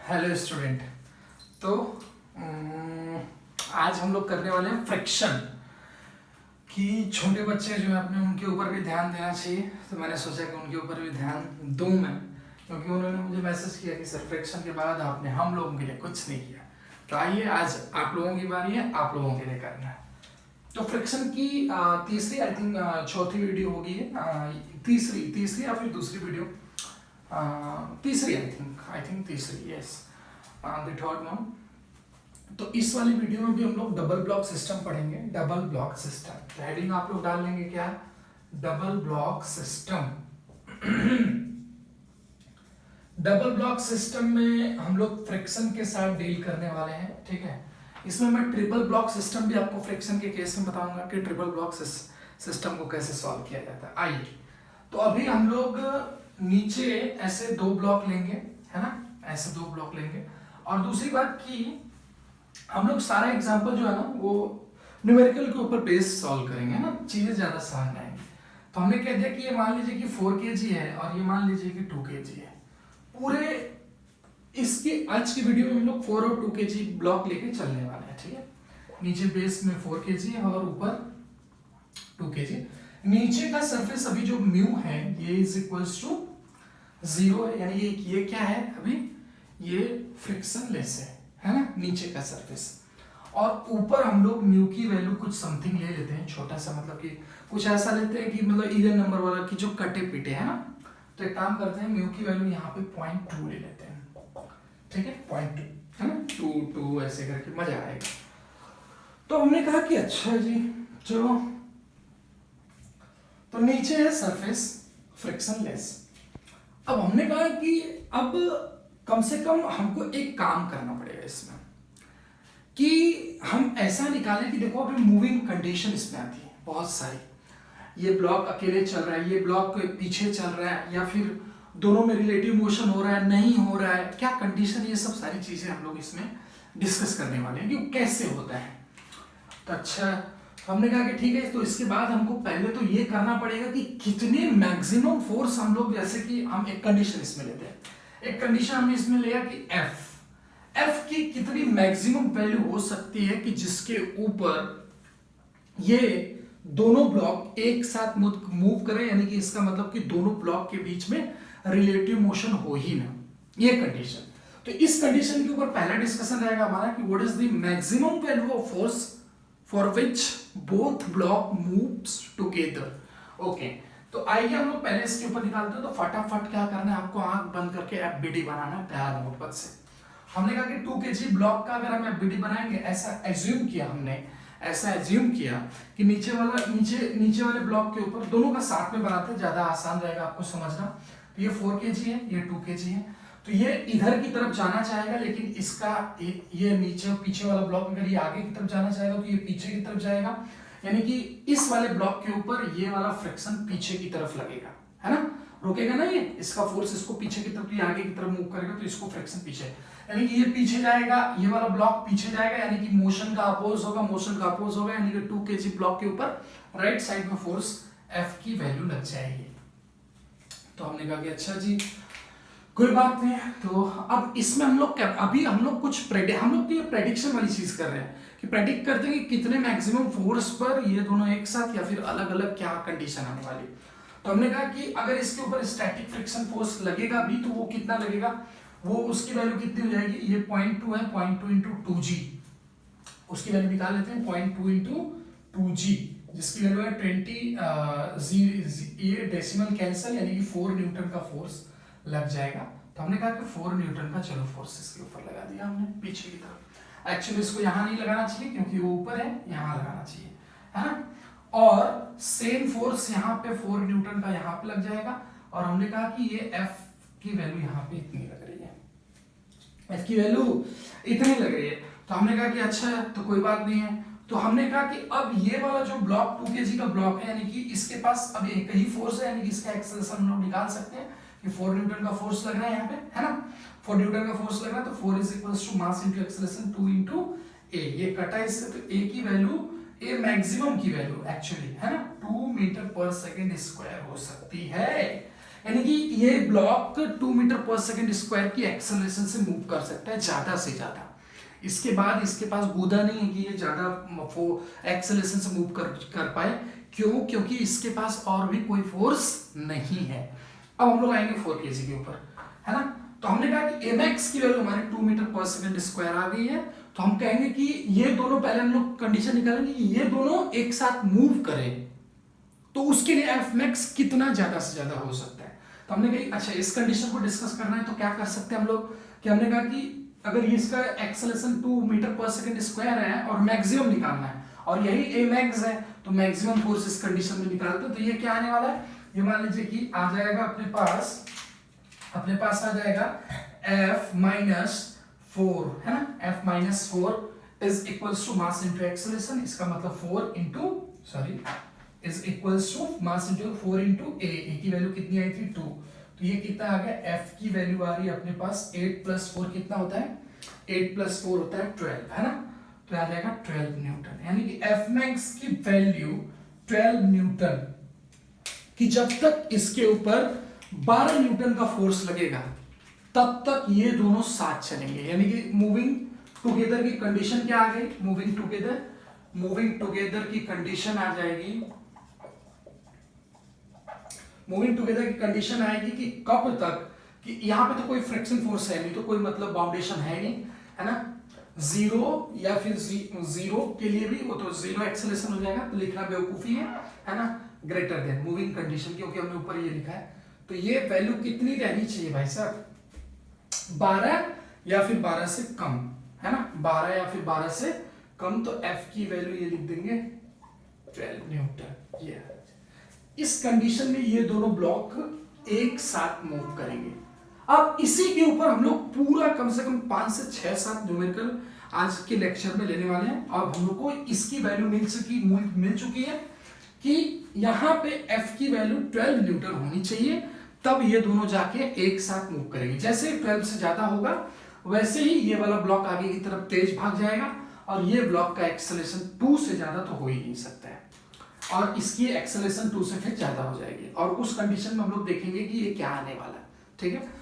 Hello student. तो आज हम लोग करने वाले हैं फ्रिक्शन कि छोटे बच्चे जो है अपने उनके ऊपर भी ध्यान देना चाहिए। तो मैंने सोचा कि उनके ऊपर भी ध्यान दूं मैं, क्योंकि उन्होंने मुझे मैसेज किया कि सर फ्रिक्शन के बाद आपने हम लोगों के लिए कुछ नहीं किया। तो आइए आज आप लोगों की बारी है, आप लोगों के लिए करना है। तो फ्रिक्शन की तीसरी आई थिंक चौथी वीडियो होगी, तीसरी या फिर दूसरी वीडियो, तीसरी आई थिंक तीसरी, यस द थर्ड वन। तो इस वाली वीडियो में भी हम लोग डबल ब्लॉक सिस्टम पढ़ेंगे। डबल ब्लॉक सिस्टम तो हेडिंग आप लोग डाल लेंगे क्या, double block system. Double block system में हम लोग फ्रिक्शन के साथ डील करने वाले हैं, ठीक है। इसमें मैं ट्रिपल ब्लॉक सिस्टम भी आपको फ्रिक्शन के केस में बताऊंगा कि ट्रिपल ब्लॉक सिस्टम को कैसे सॉल्व किया जाता है। आइए, तो अभी हम लोग नीचे ऐसे दो ब्लॉक लेंगे, है ना, ऐसे दो ब्लॉक लेंगे। और दूसरी बात कि हम लोग सारा एग्जांपल जो है ना वो न्यूमेरिकल के ऊपर बेस सॉल्व करेंगे ना, चीजें ज्यादा समझ आएंगी। तो हमने कह दिया कि ये मान लीजिए कि 4 kg है और ये मान लीजिए कि 2 kg है। पूरे इसकी आज की वीडियो में हम लोग 4 और 2 kg ब्लॉक लेके चलने वाले हैं, ठीक है। नीचे बेस में 4 kg है और ऊपर 2 kg। नीचे का सरफेस अभी जो म्यू है ये इज इक्वल्स टू 0 है, यानी ये क्या है अभी, ये फ्रिक्शन लेस है ना, नीचे का सरफेस। और ऊपर हम लोग म्यू की वैल्यू कुछ समथिंग ले लेते हैं, छोटा सा, मतलब कि कुछ ऐसा लेते हैं कि मतलब इवन नंबर वाला कि जो कटे पिटे है ना। तो एक काम करते हैं, म्यू की वैल्यू यहाँ पे 0.2 ले लेते हैं, ठीक है, 0.2 है ना, 2 ऐसे करके मजा आएगा। तो हमने कहा कि अच्छा जी चलो, तो नीचे है सरफेस फ्रिक्शन लेस। अब हमने कहा कि अब कम से कम हमको एक काम करना पड़ेगा इसमें कि हम ऐसा निकालें कि देखो अभी मूविंग कंडीशन इसमें आती है बहुत सारी। ये ब्लॉक अकेले चल रहा है, ये ब्लॉक पीछे चल रहा है, या फिर दोनों में रिलेटिव मोशन हो रहा है, नहीं हो रहा है, क्या कंडीशन, ये सब सारी चीजें हम लोग इसमें डिस्कस करने वाले हैं कि कैसे होता है। तो अच्छा, हमने कहा कि ठीक है, तो इसके बाद हमको पहले तो ये करना पड़ेगा कि कितने मैक्सिमम फोर्स हम लोग, जैसे कि हम एक कंडीशन इसमें लेते हैं, एक कंडीशन हमने इसमें लिया कि एफ की कितनी मैक्सिमम वैल्यू हो सकती है कि जिसके ऊपर ये दोनों ब्लॉक एक साथ मूव करें, यानी कि इसका मतलब कि दोनों ब्लॉक के बीच में रिलेटिव मोशन हो ही ना, ये कंडीशन। तो इस कंडीशन के ऊपर पहला डिस्कशन रहेगा हमारा कि what is the maximum value of force for which both block moves together. Okay, तो आइए हम लोग पहले इसके ऊपर निकालते हैं। तो फटाफट क्या करना है आपको, आंख बंद करके एफबीडी बनाना है तैयार नोटपैड से। हमने कहा कि 2 kg ब्लॉक का अगर हम एफबीडी बनाएंगे, ऐसा एज्यूम किया हमने, ऐसा एज्यूम किया कि नीचे वाले ब्लॉक के ऊपर दोनों का साथ में बनाते हैं, ज्यादा आसान रहेगा आपको समझना। तो ये 4 kg है, ये 2 kg है। तो ये इधर की तरफ जाना चाहेगा, लेकिन इसका ये नीचे पीछे वाला ब्लॉक अगर ये आगे की तरफ जाना चाहेगा तो ये पीछे की तरफ जाएगा, यानी कि इस वाले ब्लॉक के ऊपर ये वाला फ्रिक्शन पीछे की तरफ लगेगा, है ना, रोकेगा ना ये, इसका फोर्स इसको पीछे की तरफ, तो ये आगे की तरफ मूव करेगा, तो इसको फ्रिक्शन पीछे, यानी कि ये पीछे जाएगा, ये वाला ब्लॉक पीछे जाएगा, यानी कि मोशन का अपोज होगा, यानी कि 2 kg ब्लॉक के ऊपर राइट साइड में फोर्स एफ की वैल्यू लग जाएगी। तो हमने कहा कि अच्छा जी कोई बात नहीं। तो अब इसमें हम लोग अभी हम लोग तो ये प्रेडिक्शन वाली चीज कर रहे हैं कि प्रेडिक्ट करते हैं कि कितने मैक्सिमम फोर्स पर ये दोनों एक साथ या फिर अलग अलग क्या कंडीशन आने वाली। तो हमने कहा कि अगर इसके ऊपर स्टैटिक फ्रिक्शन फोर्स लगेगा भी तो वो कितना लगेगा, वो उसकी वैल्यू कितनी हो जाएगी, ये 0.2 है, 0.2 इंटू 2g, उसकी वैल्यू निकाल लेते हैं, 0.2 इंटू 2g, जिसकी वैल्यू है 20, ये डेसिमल कैंसिल, यानी कि 4 न्यूटन का फोर्स लग जाएगा। तो हमने कहा कि 4 न्यूटन का चलो फोर्स इसके ऊपर लगा दिया हमने पीछे की तरफ। एक्चुअली इसको यहाँ नहीं लगाना चाहिए क्योंकि वो ऊपर है, यहाँ लगाना चाहिए, है ना। और सेम फोर्स यहाँ पे 4 न्यूटन का यहाँ पे लग जाएगा। और हमने कहा कि ये एफ की वैल्यू यहाँ पे इतनी लग रही है, एफ की वैल्यू इतनी लग रही है। तो हमने कहा कि अच्छा तो कोई बात नहीं है। तो हमने कहा कि अब ये वाला जो ब्लॉक 2 kg का ब्लॉक है, यानी कि इसके पास अब एक ही फोर्स है, यानी कि इसका एक्सेलरेशन हम लोग निकाल सकते हैं कि 4 न्यूटन का फोर्स लग रहा है यहाँ पे, है ना, 4 न्यूटन का फोर्स लग रहा है। तो 4 is equals to mass into acceleration 2 into a, ये कटा इससे, तो ए की वैल्यू, ए मैक्सिमम की वैल्यू एक्चुअली, है ना, 2 मीटर पर सेकंड स्क्वायर हो सकती है, यानी कि ये ब्लॉक 2 मीटर पर सेकंड स्क्वायर की एक्सेलरेशन से मूव कर सकता है ज्यादा से ज्यादा। इसके बाद इसके पास गुदा नहीं है कि ये ज्यादा एक्सेलरेशन से मूव कर पाए। क्यों? क्योंकि इसके पास और भी कोई फोर्स नहीं है। अब हम लोग आएंगे 4 kg के ऊपर, है ना। तो हमने कहा कि mx की वैल्यू हमारी 2 मीटर पर सेकंड स्क्वायर आ गई है। तो हम कहेंगे कि ये दोनों, पहले हम लोग कंडीशन निकालेंगे कि ये दोनों एक साथ मूव करें, तो उसके लिए Fmax कितना ज्यादा से ज्यादा हो सकता है। तो हमने कहा अच्छा इस कंडीशन को डिस्कस करना है तो क्या कर सकते हैं हम लोग, कि हमने कहा कि अगर इसका एक्सेलरेशन 2 मीटर पर सेकंड स्क्वायर है और मैक्सिमम निकालना है और यही Amax है, तो मैक्सिमम फोर्स इस कंडीशन में निकालते हैं। तो ये क्या आने वाला है, ये मान लीजिए कि आ जाएगा अपने पास आ जाएगा F-4, है ना। F-4 is equals to mass into acceleration. इसका मतलब 4 into is equals to mass into 4 into a की वैल्यू कितनी आई थी 2। तो ये कितना आ गया, F की वैल्यू आ रही है अपने पास 8 + 4 कितना होता है, 8 + 4 होता है 12, है ना। तो आ जाएगा 12 न्यूटन, यानी कि Fmax की वैल्यू 12 न्यूटन कि जब तक इसके ऊपर 12 न्यूटन का फोर्स लगेगा तब तक ये दोनों साथ चलेंगे। यानी कि मूविंग टुगेदर की कंडीशन क्या आ गई, मूविंग टुगेदर की कंडीशन आ जाएगी, मूविंग टुगेदर की कंडीशन आएगी कि कब तक, कि यहां पे तो कोई फ्रिक्शन फोर्स है नहीं, तो कोई मतलब बाउंडेशन है नहीं, है ना। जीरो या फिर जीरो के लिए भी वो तो जीरो एक्सेलरेशन हो जाएगा, तो लिखना बेवकूफी है ना। ग्रेटर देन मूविंग कंडीशन, क्योंकि हमने ऊपर ये लिखा है। तो ये वैल्यू कितनी रहनी चाहिए भाई साहब, 12 या फिर 12 से कम, है ना। 12 या फिर 12 से कम। तो F की वैल्यू ये लिख देंगे 12 न्यूटन। ये इस कंडीशन में ये दोनों ब्लॉक एक साथ मूव करेंगे। अब इसी के ऊपर हम लोग पूरा कम से कम 5 से 6-7 न्यूमेरिकल आज के लेक्चर में लेने वाले हैं। अब हम लोग को इसकी वैल्यू मिल चुकी है कि यहाँ पे F की वैल्यू 12 न्यूटन होनी चाहिए, तब ये दोनों जाके एक साथ मूव करेंगे। जैसे 12 से ज्यादा होगा वैसे ही ये वाला ब्लॉक आगे की तरफ तेज भाग जाएगा, और ये ब्लॉक का एक्सेलरेशन 2 से ज्यादा तो हो ही नहीं सकता है, और इसकी एक्सेलरेशन 2 से फिर ज्यादा हो जाएगी। और उस कंडीशन में हम लोग देखेंगे कि ये क्या आने वाला है, ठीक है।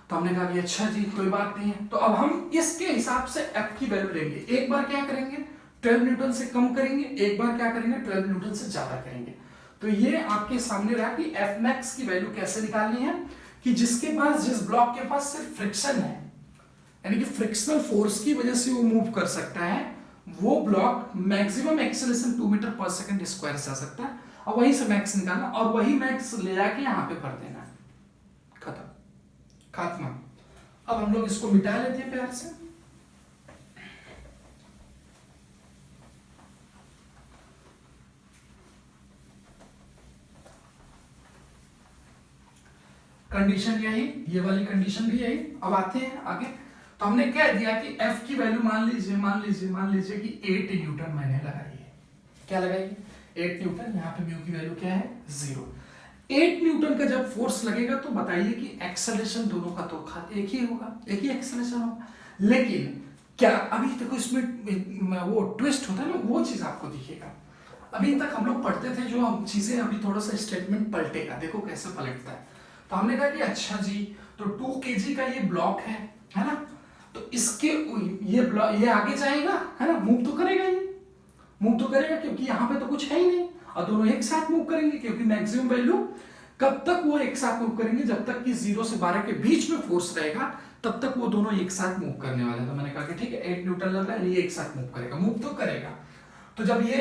तो हमने कहा कि अच्छा जी कोई बात नहीं है। तो अब हम इसके हिसाब से F की वैल्यू लेंगे। एक बार क्या करेंगे, 12 न्यूटन से कम करेंगे, एक बार क्या करेंगे 12 न्यूटन से ज्यादा करेंगे। तो ये आपके सामने रहा कि Fmax की वैल्यू कैसे निकालनी है, कि जिसके पास, जिस ब्लॉक के पास सिर्फ फ्रिक्शन है, यानी कि फ्रिक्शनल फोर्स की वजह से वो मूव कर सकता है, वो ब्लॉक मैक्सिमम एक्सेलरेशन 2 मीटर पर सेकंड स्क्वायर से आ सकता है, और वहीं से मैक्स निकालना और वही मैक्स ले जाके यहाँ पे भर देना, खत्म, खात्मा। अब हम लोग इसको मिटा लेते हैं प्यार से। कंडीशन यही, ये वाली कंडीशन भी यही। अब आते हैं आगे। तो हमने कह दिया कि F की वैल्यू मान लीजिए कि 8 न्यूटन मैंने लगाई है। क्या लगाई, 8 न्यूटन। यहाँ पे म्यू की वैल्यू क्या है, 0। 8 न्यूटन का जब फोर्स लगेगा तो बताइए कि एक्सेलरेशन दोनों का तो एक ही होगा, एक ही एक्सेलरेशन होगा। लेकिन क्या अभी देखो इसमें वो ट्विस्ट होता है ना, वो चीज आपको दिखेगा। अभी तक हम लोग पढ़ते थे जो हम चीजें, अभी थोड़ा सा स्टेटमेंट पलटेगा, देखो कैसे पलटता है। तो हमने कहा कि अच्छा जी, तो 2 kg का ये ब्लॉक है ना, तो इसके ये आगे जाएगा, है ना, मूव तो करेगा, ये मूव तो करेगा क्योंकि यहाँ पे तो कुछ है ही नहीं, और दोनों एक साथ मूव करेंगे क्योंकि मैक्सिमम वैल्यू कब तक वो एक साथ मूव करेंगे, जब तक कि 0 से 12 के बीच में फोर्स रहेगा तब तक वो दोनों एक साथ मूव करने वाले हैं। तो मैंने कहा कि ठीक है 8 न्यूटन लग रहा है, ये एक साथ मूव करेगा, मूव तो करेगा। तो जब ये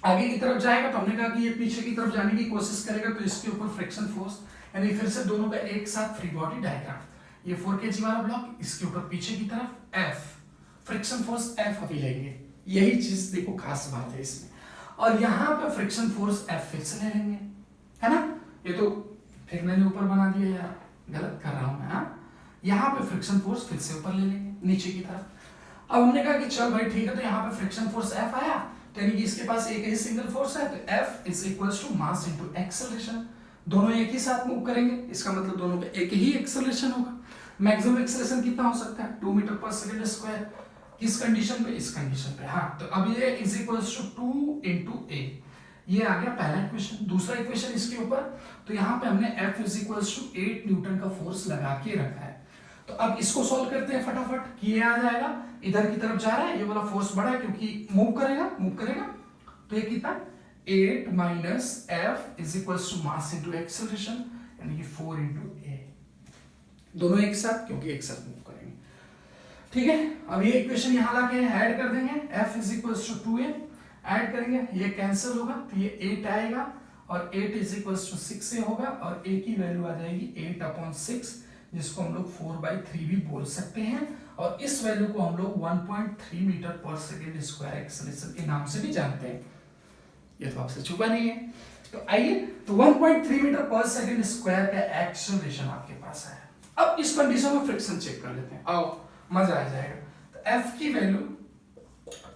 आगे की तरफ जाएगा तो हमने कहा कि ये पीछे की तरफ जाने की कोशिश करेगा, तो इसके ऊपर फ्रिक्शन फोर्स, यानी फिर से दोनों का एक साथ फ्री बॉडी डायग्राम। ये 4 kg वाला ब्लॉक, इसके ऊपर पीछे की तरफ F फ्रिक्शन फोर्स F अभी लेंगे, यही चीज देखो खास बात है इसमें। और यहाँ पे फ्रिक्शन फोर्स F फिर से ले लेंगे, है ना। ये तो फिर मैंने ऊपर बना दिया यार, गलत कर रहा हूं मैं, हाँ। यहाँ पे फ्रिक्शन फोर्स फिर से ऊपर ले लेंगे नीचे की तरफ। अब हमने कहा कि चल भाई ठीक है, तो यहाँ पे फ्रिक्शन फोर्स F आया, तो यानी कि इसके पास एक ही सिंगल फोर्स है, तो F is equals to mass into acceleration. दोनों एक ही साथ मूव करेंगे, इसका मतलब दोनों का एक ही एक्सेलरेशन होगा। मैक्सिमम एक्सेलरेशन कितना हो सकता है, 2 मीटर पर सेकंड स्क्वायर। किस कंडीशन पे, इस कंडीशन पे, हाँ। तो अब ये इज इक्वल्स टू 2 इंटू ए, ये आ गया पहला इक्वेशन। दूसरा इक्वेशन इसके ऊपर, तो यहाँ पे हमने F is equals to 8 newton का फोर्स लगा के रखा है। तो अब इसको सॉल्व करते हैं फटाफट कि ये आ जाएगा, इधर की तरफ जा रहा है, ये वाला फोर्स बड़ा है क्योंकि मूव करेगा। तो ये कितना 8 minus F is equals to mass into acceleration, यानी कि 4 इनटू A, दोनों एक साथ क्योंकि एक साथ मूव करेंगे। ठीक है, अब ये इक्वेशन यहां लाके ऐड कर देंगे, F is equals to 2A add करेंगे, ये कैंसिल होगा तो ये 8 आएगा और 8 इज इक्वल्स टू 6A होगा और A की वैल्यू आ जाएगी 8/6, जिसको हम लोग 4/3 भी बोल सकते हैं। और इस वैल्यू को हम लोग 1.3 मीटर पर सेकेंड स्क्वायर एक्सेलरेशन के नाम से भी जानते हैं, ये तो आपसे छुपा नहीं है। तो आइए, तो 1.3 मीटर पर सेकेंड स्क्वायर का एक्सेलरेशन आपके पास है। अब इस कंडीशन में फ्रिक्शन चेक कर लेते हैं, आओ मजा आ जाएगा। तो F की वैल्यू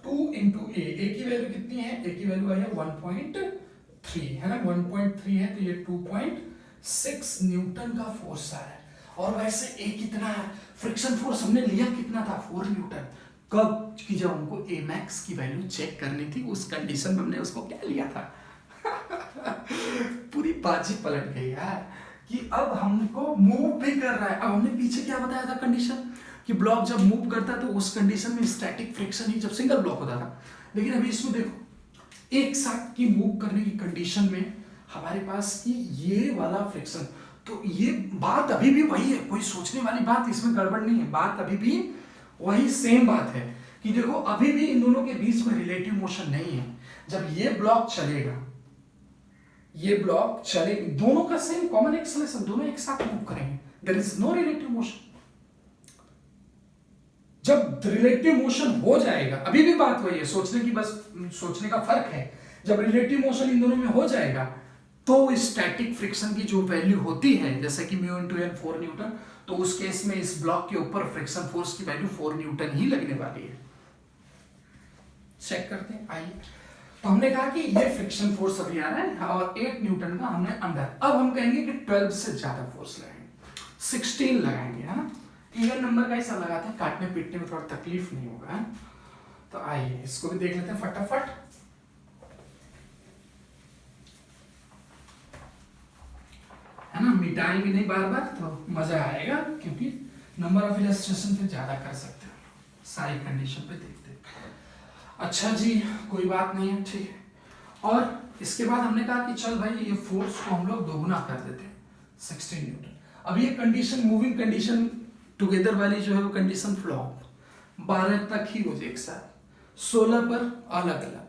2 इंटू A की वैल्यू कितनी है, A की वैल्यू आई है 1.3 है ना, 1.3 है तो ये 2.6 न्यूटन का फोर्स आ रहा है। और वैसे A कितना है, फ्रिक्शन फोर्स हमने लिया कितना था, 4 न्यूटन। कब कि जब हमको A मैक्स की वैल्यू चेक करनी थी, उस कंडीशन में हमने उसको क्या लिया था पूरी बाजी पलट गई यार, कि अब हमको मूव भी कर रहा है। अब हमने पीछे क्या बताया था कंडीशन, कि ब्लॉक जब मूव करता है तो उस कंडीशन में स्टैटिक फ्रिक्शन ही जब सिंगल ब्लॉक होता था। लेकिन अभी इसमें देखो, एक साथ की मूव करने की कंडीशन में हमारे पास की ये वाला फ्रिक्शन, तो ये बात अभी भी वही है, कोई सोचने वाली बात इसमें गड़बड़ नहीं है, बात अभी भी वही सेम बात है कि देखो अभी भी इन दोनों के बीच में रिलेटिव मोशन नहीं है। जब ये ब्लॉक चलेगा, ये ब्लॉक चले, दोनों का सेम कॉमन एक्सेलरेशन, दोनों एक साथ मूव करेंगे, there is no relative motion. जब रिलेटिव मोशन हो जाएगा, अभी भी बात वही है, सोचने की बस सोचने का फर्क है, जब रिलेटिव मोशन इन दोनों में हो जाएगा तो स्टैटिक फ्रिक्शन की जो वैल्यू होती है, जैसे कि म्यू इनटू एन 4 न्यूटन, तो उस केस में इस ब्लॉक के ऊपर फ्रिक्शन फोर्स की वैल्यू 4 न्यूटन ही लगने वाली है। चेक करते हैं, आइए। तो हमने कहा कि ये फ्रिक्शन फोर्स अभी आ रहा है और 8 न्यूटन का हमने अंदर, अब हम कहेंगे कि 12 से ज्यादा फोर्स लगाएंगे, 16 लगाएंगे, है ना। इवन नंबर का ऐसा लगाते हैं, काटने पीटने में थोड़ा तकलीफ नहीं होगा, है? तो आइए इसको भी देख लेते हैं फटाफट। है ना, मिटाएंगे नहीं बार बार तो मजा आएगा, क्योंकि नंबर ऑफ इलस्ट्रेशन पे ज्यादा कर सकते हैं, सारी कंडीशन पे देखते हैं। अच्छा जी, कोई बात नहीं है, ठीक है। और इसके बाद हमने कहा कि चल भाई ये फोर्स को हम लोग दोगुना कर देते हैं, 16 न्यूटन। अब ये कंडीशन, मूविंग कंडीशन टुगेदर वाली जो है वो कंडीशन फ्लॉप, 12 तक ही हो जाए एक साथ, 16 पर अलग अलग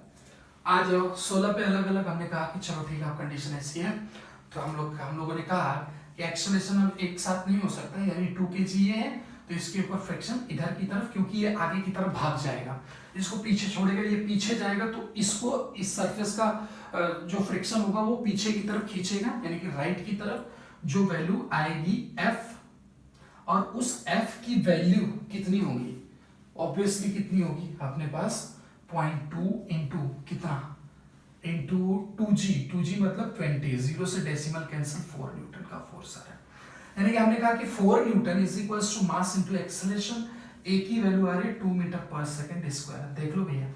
आ जाओ। 16 पे अलग अलग हमने कहा कि चलो ठीक है, कंडीशन ऐसी है, तो हम लोगों ने कहा कि एक्सेलरेशन अब एक साथ नहीं हो सकता, यानी 2 kg ये है तो इसके ऊपर फ्रिक्शन इधर की तरफ, क्योंकि ये आगे की तरफ भाग जाएगा, इसको पीछे छोड़ेगा, ये पीछे जाएगा, तो इसको इस सरफेस का जो फ्रिक्शन होगा वो पीछे की तरफ खींचेगा, यानी कि राइट की तरफ, जो वैल्यू आएगी F, और उस F की वैल्यू कितनी होगी, ऑब्वियसली कितनी होगी अपने पास 0.2 इंटू कितना, इंटू 2g मतलब 20, 0 से डेसिमल कैंसिल, 4 न्यूटन का फोर्स आ रहा है। यानी कि हमने कहा कि 4 newton is equals to mass into acceleration, A की वैल्यू आ रही है 2 मीटर पर सेकंड स्क्वायर, देख लो भैया,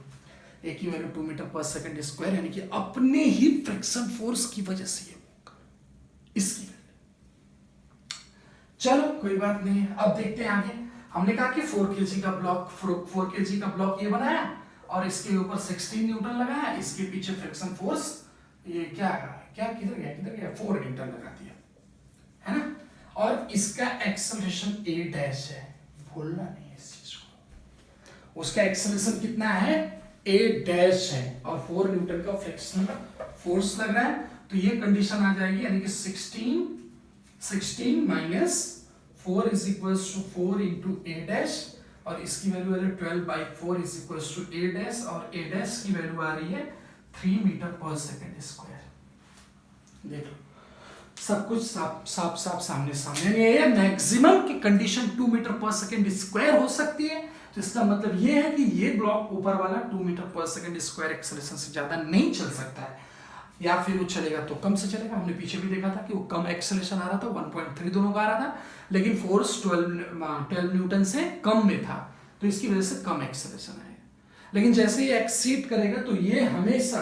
A की वैल्यू 2 मीटर पर सेकंड स्क्वायर, यानी कि अपने ही फ्रिक्शन फोर्स की वजह से ये इसकी। चलो कोई बात नहीं है, अब देखते हैं आगे। हमने कहा कि 4 kg का ब्लॉक, 4 kg का ब्लॉक ये बनाया और इसके ऊपर 16 न्यूटन लगाया, इसके पीछे फ्रिक्शन फोर्स ये क्या किधर गया 4 न्यूटन लगा दिया, है ना। और इसका एक्सेलरेशन a डैश है, भूलना नहीं है इस चीज को, उसका एक्सेलरेशन कितना है, a डैश है, और 4 न्यूटन का फ्रिक्शन फोर्स लग रहा है, तो ये कंडीशन आ जाएगी, यानी कि 16 minus 4 is equals to 4 into a dash, और इसकी value 12/4 is equals to a dash, और a डैश की वैल्यू आ रही है 3 मीटर पर सेकंड स्क्वायर। देख लो सब कुछ साफ सामने ये मैक्सिमम की कंडीशन 2 मीटर पर सेकंड स्क्वायर हो सकती है, तो इसका मतलब ये है कि ये ब्लॉक ऊपर वाला 2 मीटर पर सेकंड स्क्वायर एक्सेलरेशन से ज्यादा नहीं चल सकता है, या फिर वो चलेगा तो कम से चलेगा। हमने पीछे भी देखा था कि वो कम एक्सेलरेशन आ रहा था, 1.3 दोनों का आ रहा था, लेकिन फोर्स 12 न्यूटन से कम में था, तो इसकी वजह से कम एक्सेलरेशन आएगा। लेकिन जैसे ही एक्सीड करेगा तो ये हमेशा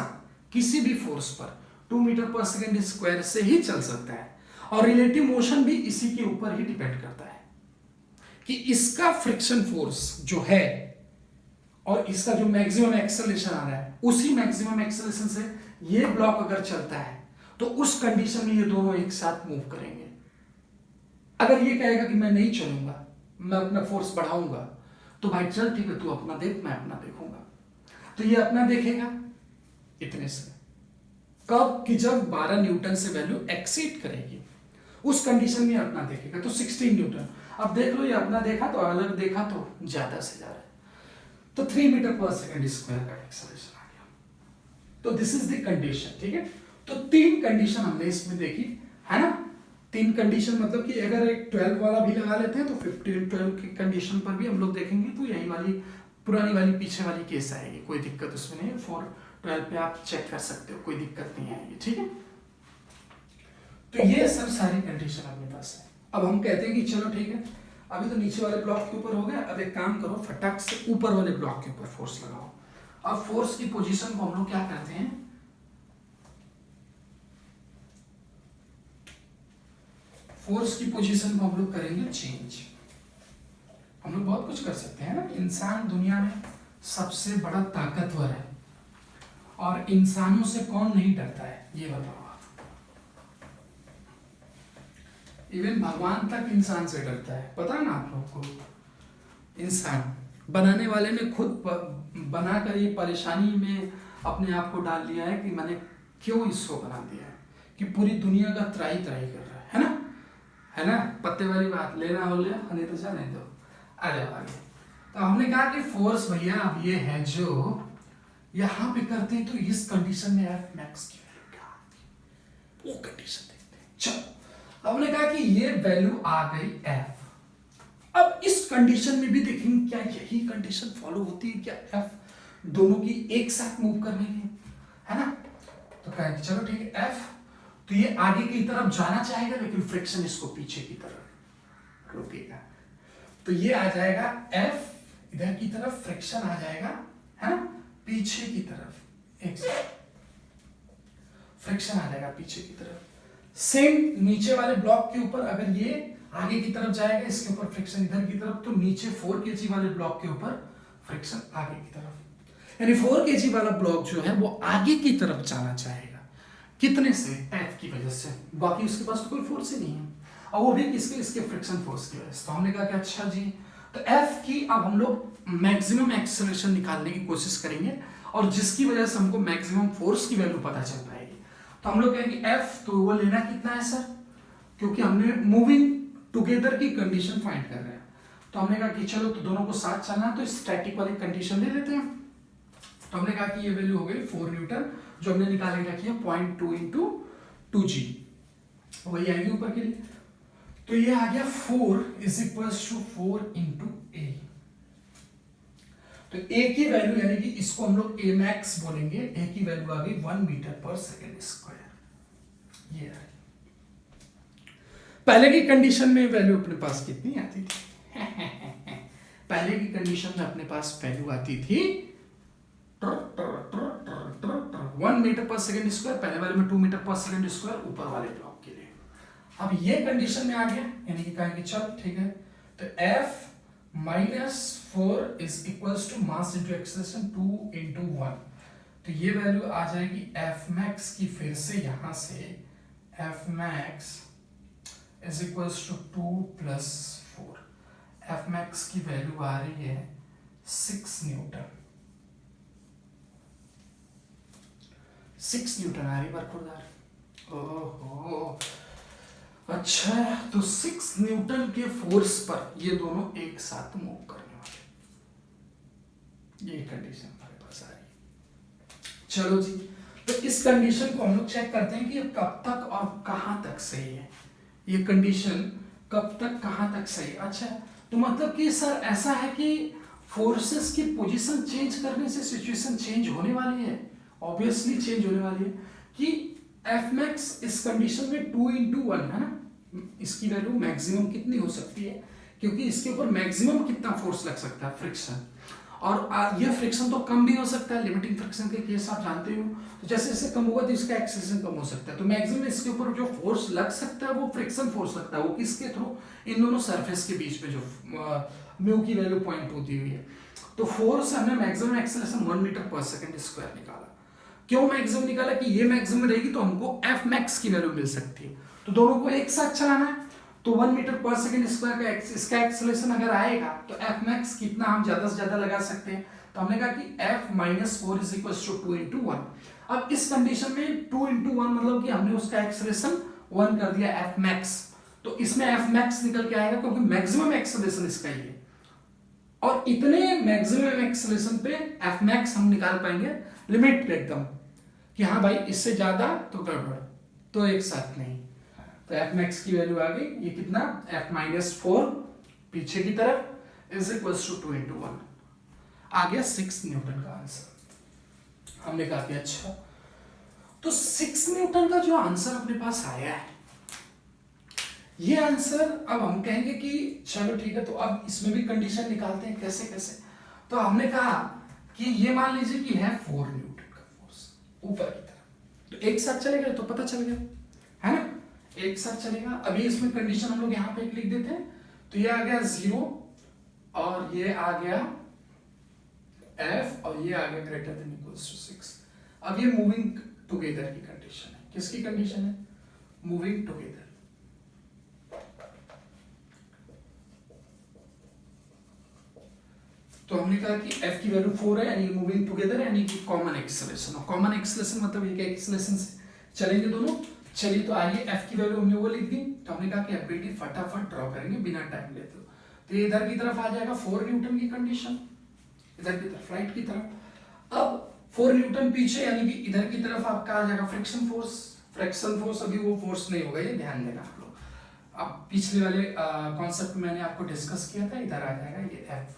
किसी भी फोर्स पर 2 मीटर पर सेकेंड स्क्वायर से ही चल सकता है। और रिलेटिव मोशन भी इसी के ऊपर ही डिपेंड करता है कि इसका फ्रिक्शन फोर्स जो है और इसका जो मैक्सिमम एक्सेलरेशन आ रहा है, उसी मैक्सिमम एक्सेलरेशन से ये ब्लॉक अगर चलता है तो उस कंडीशन में ये दोनों एक साथ मूव करेंगे। अगर ये कहेगा कि मैं नहीं चलूंगा, मैं अपना फोर्स बढ़ाऊंगा, तो भाई चल ठीक है, तू अपना देख, मैं अपना देखूंगा। तो ये अपना देखेगा इतने से, कब कि जब 12 न्यूटन से वैल्यू एक्सीड करेगी, उस कंडीशन में अपना देखेगा तो 16 न्यूटन। अब देख लो, ये अपना देखा तो अलग, देखा तो ज्यादा से ज्यादा, तो 3 मीटर पर सेकेंड स्क्वायर का एक्सेलरेशन आ गया। तो दिस इज द कंडीशन, ठीक है। तो 3 कंडीशन हमने इसमें देखी है ना। 3 कंडीशन मतलब कि अगर एक 12 वाला भी लगा लेते हैं तो 15 12 की कंडीशन पर भी हम लोग देखेंगे तो यही वाली पुरानी वाली पीछे वाली केस आएगी, कोई दिक्कत उसमें नहीं है। 4 12 पे आप चेक कर सकते हो, कोई दिक्कत नहीं आएगी, ठीक है। तो ये सब सारी कंडीशन अपने पास है। अब हम कहते हैं कि चलो ठीक है, अभी तो नीचे वाले ब्लॉक के ऊपर हो गया, अब एक काम करो, फटाक से ऊपर वाले ब्लॉक के ऊपर फोर्स लगाओ। अब फोर्स की पोजीशन को हम लोग क्या करते हैं, फोर्स की पोजीशन को हम लोग करेंगे चेंज। हम लोग बहुत कुछ कर सकते हैं ना। इंसान दुनिया में सबसे बड़ा ताकतवर है और इंसानों से कौन नहीं डरता है, ये बताओ आप। इवन भगवान तक इंसान से डरता है, पता है ना आप लोग को। इंसान बनाने वाले ने खुद बनाकर ये परेशानी में अपने आप को डाल लिया है कि मैंने क्यों इसको बना दिया है कि पूरी दुनिया का त्राही त्राही कर रहा है ना, है ना। पत्ते वाली बात, लेना हो लिया, नहीं तो जाने दो, आ जाओ आगे। तो हमने कहा कि फोर्स भैया अब ये है जो यहां पे करते हैं, तो इस कंडीशन में एफ मैक्स की वैल्यू क्या आती है वो कंडीशन देखते हैं। चलो, हमने कहा कि ये वैल्यू आ गई एफ। अब इस कंडीशन में भी देखेंगे क्या यही कंडीशन फॉलो होती है, क्या एफ दोनों की एक साथ मूव करने की, है ना। तो कहेंगे चलो ठीक है, एफ तो ये आगे की तरफ जाना चाहेगा, लेकिन फ्रिक्शन इसको पीछे की तरफ रोकेगा। तो ये आ जाएगा एफ, इधर की तरफ फ्रिक्शन आ जाएगा, है ना, पीछे की तरफ एक फ्रिक्शन आ जाएगा पीछे की तरफ। सेम नीचे वाले ब्लॉक के ऊपर अगर ये आगे की तरफ जाएगा, इसके ऊपर फ्रिक्शन इधर की तरफ, तो नीचे 4 kg वाले ब्लॉक के ऊपर फ्रिक्शन आगे की तरफ। यानी 4 kg वाला ब्लॉक जो है वो आगे की तरफ जाना चाहेगा, कितने से, एफ की वजह से। बाकी उसके पास तो कोई फोर्स ही नहीं है, और वो भी किसके, इसके फ्रिक्शन फोर्स की वजह से। तो हमने कहा कि अच्छा जी, तो एफ की अब हम लोग मैक्सिमम एक्सेलरेशन निकालने की कोशिश करेंगे, और जिसकी वजह से हमको मैक्सिमम फोर्स की वैल्यू पता चल पाएगी। तो हम लोग कहेंगे एफ, तो वो लेना कितना है सर, क्योंकि हमने मूविंग टुगेदर की कंडीशन फाइंड कर रहे हैं। तो हमने कहा कि चलो तो दोनों को साथ चलना, तो स्टैटिक वाली कंडीशन ले लेते हैं। तो हमने कहा कि ये वैल्यू हो गई 4 न्यूटन, जो हमने निकाल के रखी है 0.2 इंटू 2g, वही आएगी ऊपर के लिए। तो ये आ गया 4 इज इक्वल्स टू 4 इंटू ए। तो ए की वैल्यू यानी कि इसको हम लोग ए मैक्स बोलेंगे, ए की वैल्यू आ गई 1 मीटर पर सेकेंड स्क्वायर। ये है पहले की कंडीशन में वैल्यू अपने पास कितनी आती थी पहले की कंडीशन में अपने पास वैल्यू आती थी 1 मीटर पर सेकेंड स्क्वायर, पहले वाले में 2 मीटर पर सेकेंड स्क्वायर ऊपर वाले ब्लॉक के लिए। अब ये कंडीशन में आ गया, यानी कि कहेंगे चल ठीक है, तो F minus 4 is equals to mass into acceleration 2 into 1। तो ये वैल्यू आ जाएगी F मैक्स की, फिर से यहां से F max is equals to 2 plus 4। F max की वैल्यू आ रही है 6 न्यूटन, 6 न्यूटन आ रही बरखुरदार। ओहो, अच्छा, तो 6 न्यूटन के फोर्स पर ये दोनों एक साथ मूव करने वाले, ये कंडीशन हमारे पास आ रही है। चलो जी, तो इस कंडीशन को हम लोग चेक करते हैं कि ये कब तक और कहां तक सही है, ये कंडीशन कब तक कहां तक सही। अच्छा, तो मतलब कि सर ऐसा है कि फोर्सेस की पोजीशन चेंज करने से सिचुएशन चेंज होने वाली है, ऑब्वियसली चेंज होने वाली है कि F मैक्स इस कंडीशन में 2 इंटू 1 है ना, इसकी वैल्यू मैक्सिमम कितनी हो सकती है, क्योंकि इसके ऊपर मैक्सिमम कितना फोर्स लग सकता है, फ्रिक्शन। और ये फ्रिक्शन तो कम भी हो सकता है, लिमिटिंग फ्रिक्शन के केस आप जानते हो। तो जैसे जैसे कम होगा तो इसका एक्सेलरेशन कम हो सकता है। तो मैक्सिमम इसके ऊपर जो फोर्स लग सकता है वो फ्रिक्शन फोर्स लगता है, वो किसके थ्रू, इन दोनों सरफेस के बीच में जो म्यू की वैल्यू पॉइंट होती हुई है। तो फोर्स हमने मैक्सिमम एक्सेलरेशन 1 मीटर पर सेकंड स्क्वायर निकाला। क्यों मैक्सिमम निकाला कि ये मैक्सिमम रहेगी तो हमको एफ मैक्स की वैल्यू मिल सकती है। तो दोनों को एक साथ चलाना है, तो 1 मीटर पर सेकंड स्क्वायर का इसका एक्सेलरेशन अगर आएगा तो एफ मैक्स कितना हम ज्यादा से ज्यादा लगा सकते हैं। तो हमने कहा कि f minus 4 is equal to 2 into 1। अब इस कंडीशन में 2 इंटू 1 मतलब कि हमने उसका एक्सेलरेशन 1 कर दिया एफ मैक्स। तो इसमें एफ मैक्स निकल के आएगा क्योंकि मैक्सिमम एक्सेलरेशन इसका ही है, और इतने मैक्सिमम एक्सेलरेशन पे एफ मैक्स हम निकाल पाएंगे लिमिट पे एकदम कि हाँ भाई इससे ज्यादा तो गड़बड़, तो एक साथ नहीं। तो एफ मैक्स की वैल्यू आ गई, ये कितना, एफ माइनस 4 पीछे की तरफ इज इक्वल टू 2 इंटू 1। आ गया 6 न्यूटन का आंसर। हमने कहा कि अच्छा, तो 6 न्यूटन का जो आंसर अपने पास आया है, ये आंसर अब हम कहेंगे कि चलो ठीक है, तो अब इसमें भी कंडीशन निकालते हैं कैसे कैसे। तो हमने कहा कि ये मान लीजिए कि है 4 न्यूटन का फोर्स ऊपर की तरफ, तो एक साथ चलेगा तो पता चल गया है ना, एक साथ चलेगा। अभी इसमें कंडीशन हम लोग यहाँ पे एक लिख देते हैं, तो ये आ गया 0 और ये आ गया f और ये आ गया ग्रेटर देन इक्वल्स टू 6। अब ये मूविंग टुगेदर की कंडीशन है। किसकी कंडीशन है, मूविंग टुगेदर। तो हमने कहा कि f की वैल्यू 4 है, यानी मूविंग टुगेदर, यानी कि कॉमन एक्सेलरेशन। और कॉमन एक्सेलरेशन मतलब ये एक्सेलरेशन से चलेंगे दोनों। चलिए तो आइए f की वैल्यू हमने वो लिख दी। तो हमने कहा कि एबिलिटी फटाफट ड्रॉ करेंगे बिना टाइम लेते। तो ये इधर की तरफ आ जाएगा 4 न्यूटन की कंडीशन, इधर की तरफ राइट की तरफ। अब 4 न्यूटन पीछे, यानी कि इधर की तरफ आपका आ जाएगा फ्रिक्शन फोर्स। फ्रिक्शन फोर्स अभी वो फोर्स नहीं होगा, ये ध्यान देना आप लोग। अब पिछले वाले कॉन्सेप्ट मैंने आपको डिस्कस किया था, इधर आ जाएगा ये f।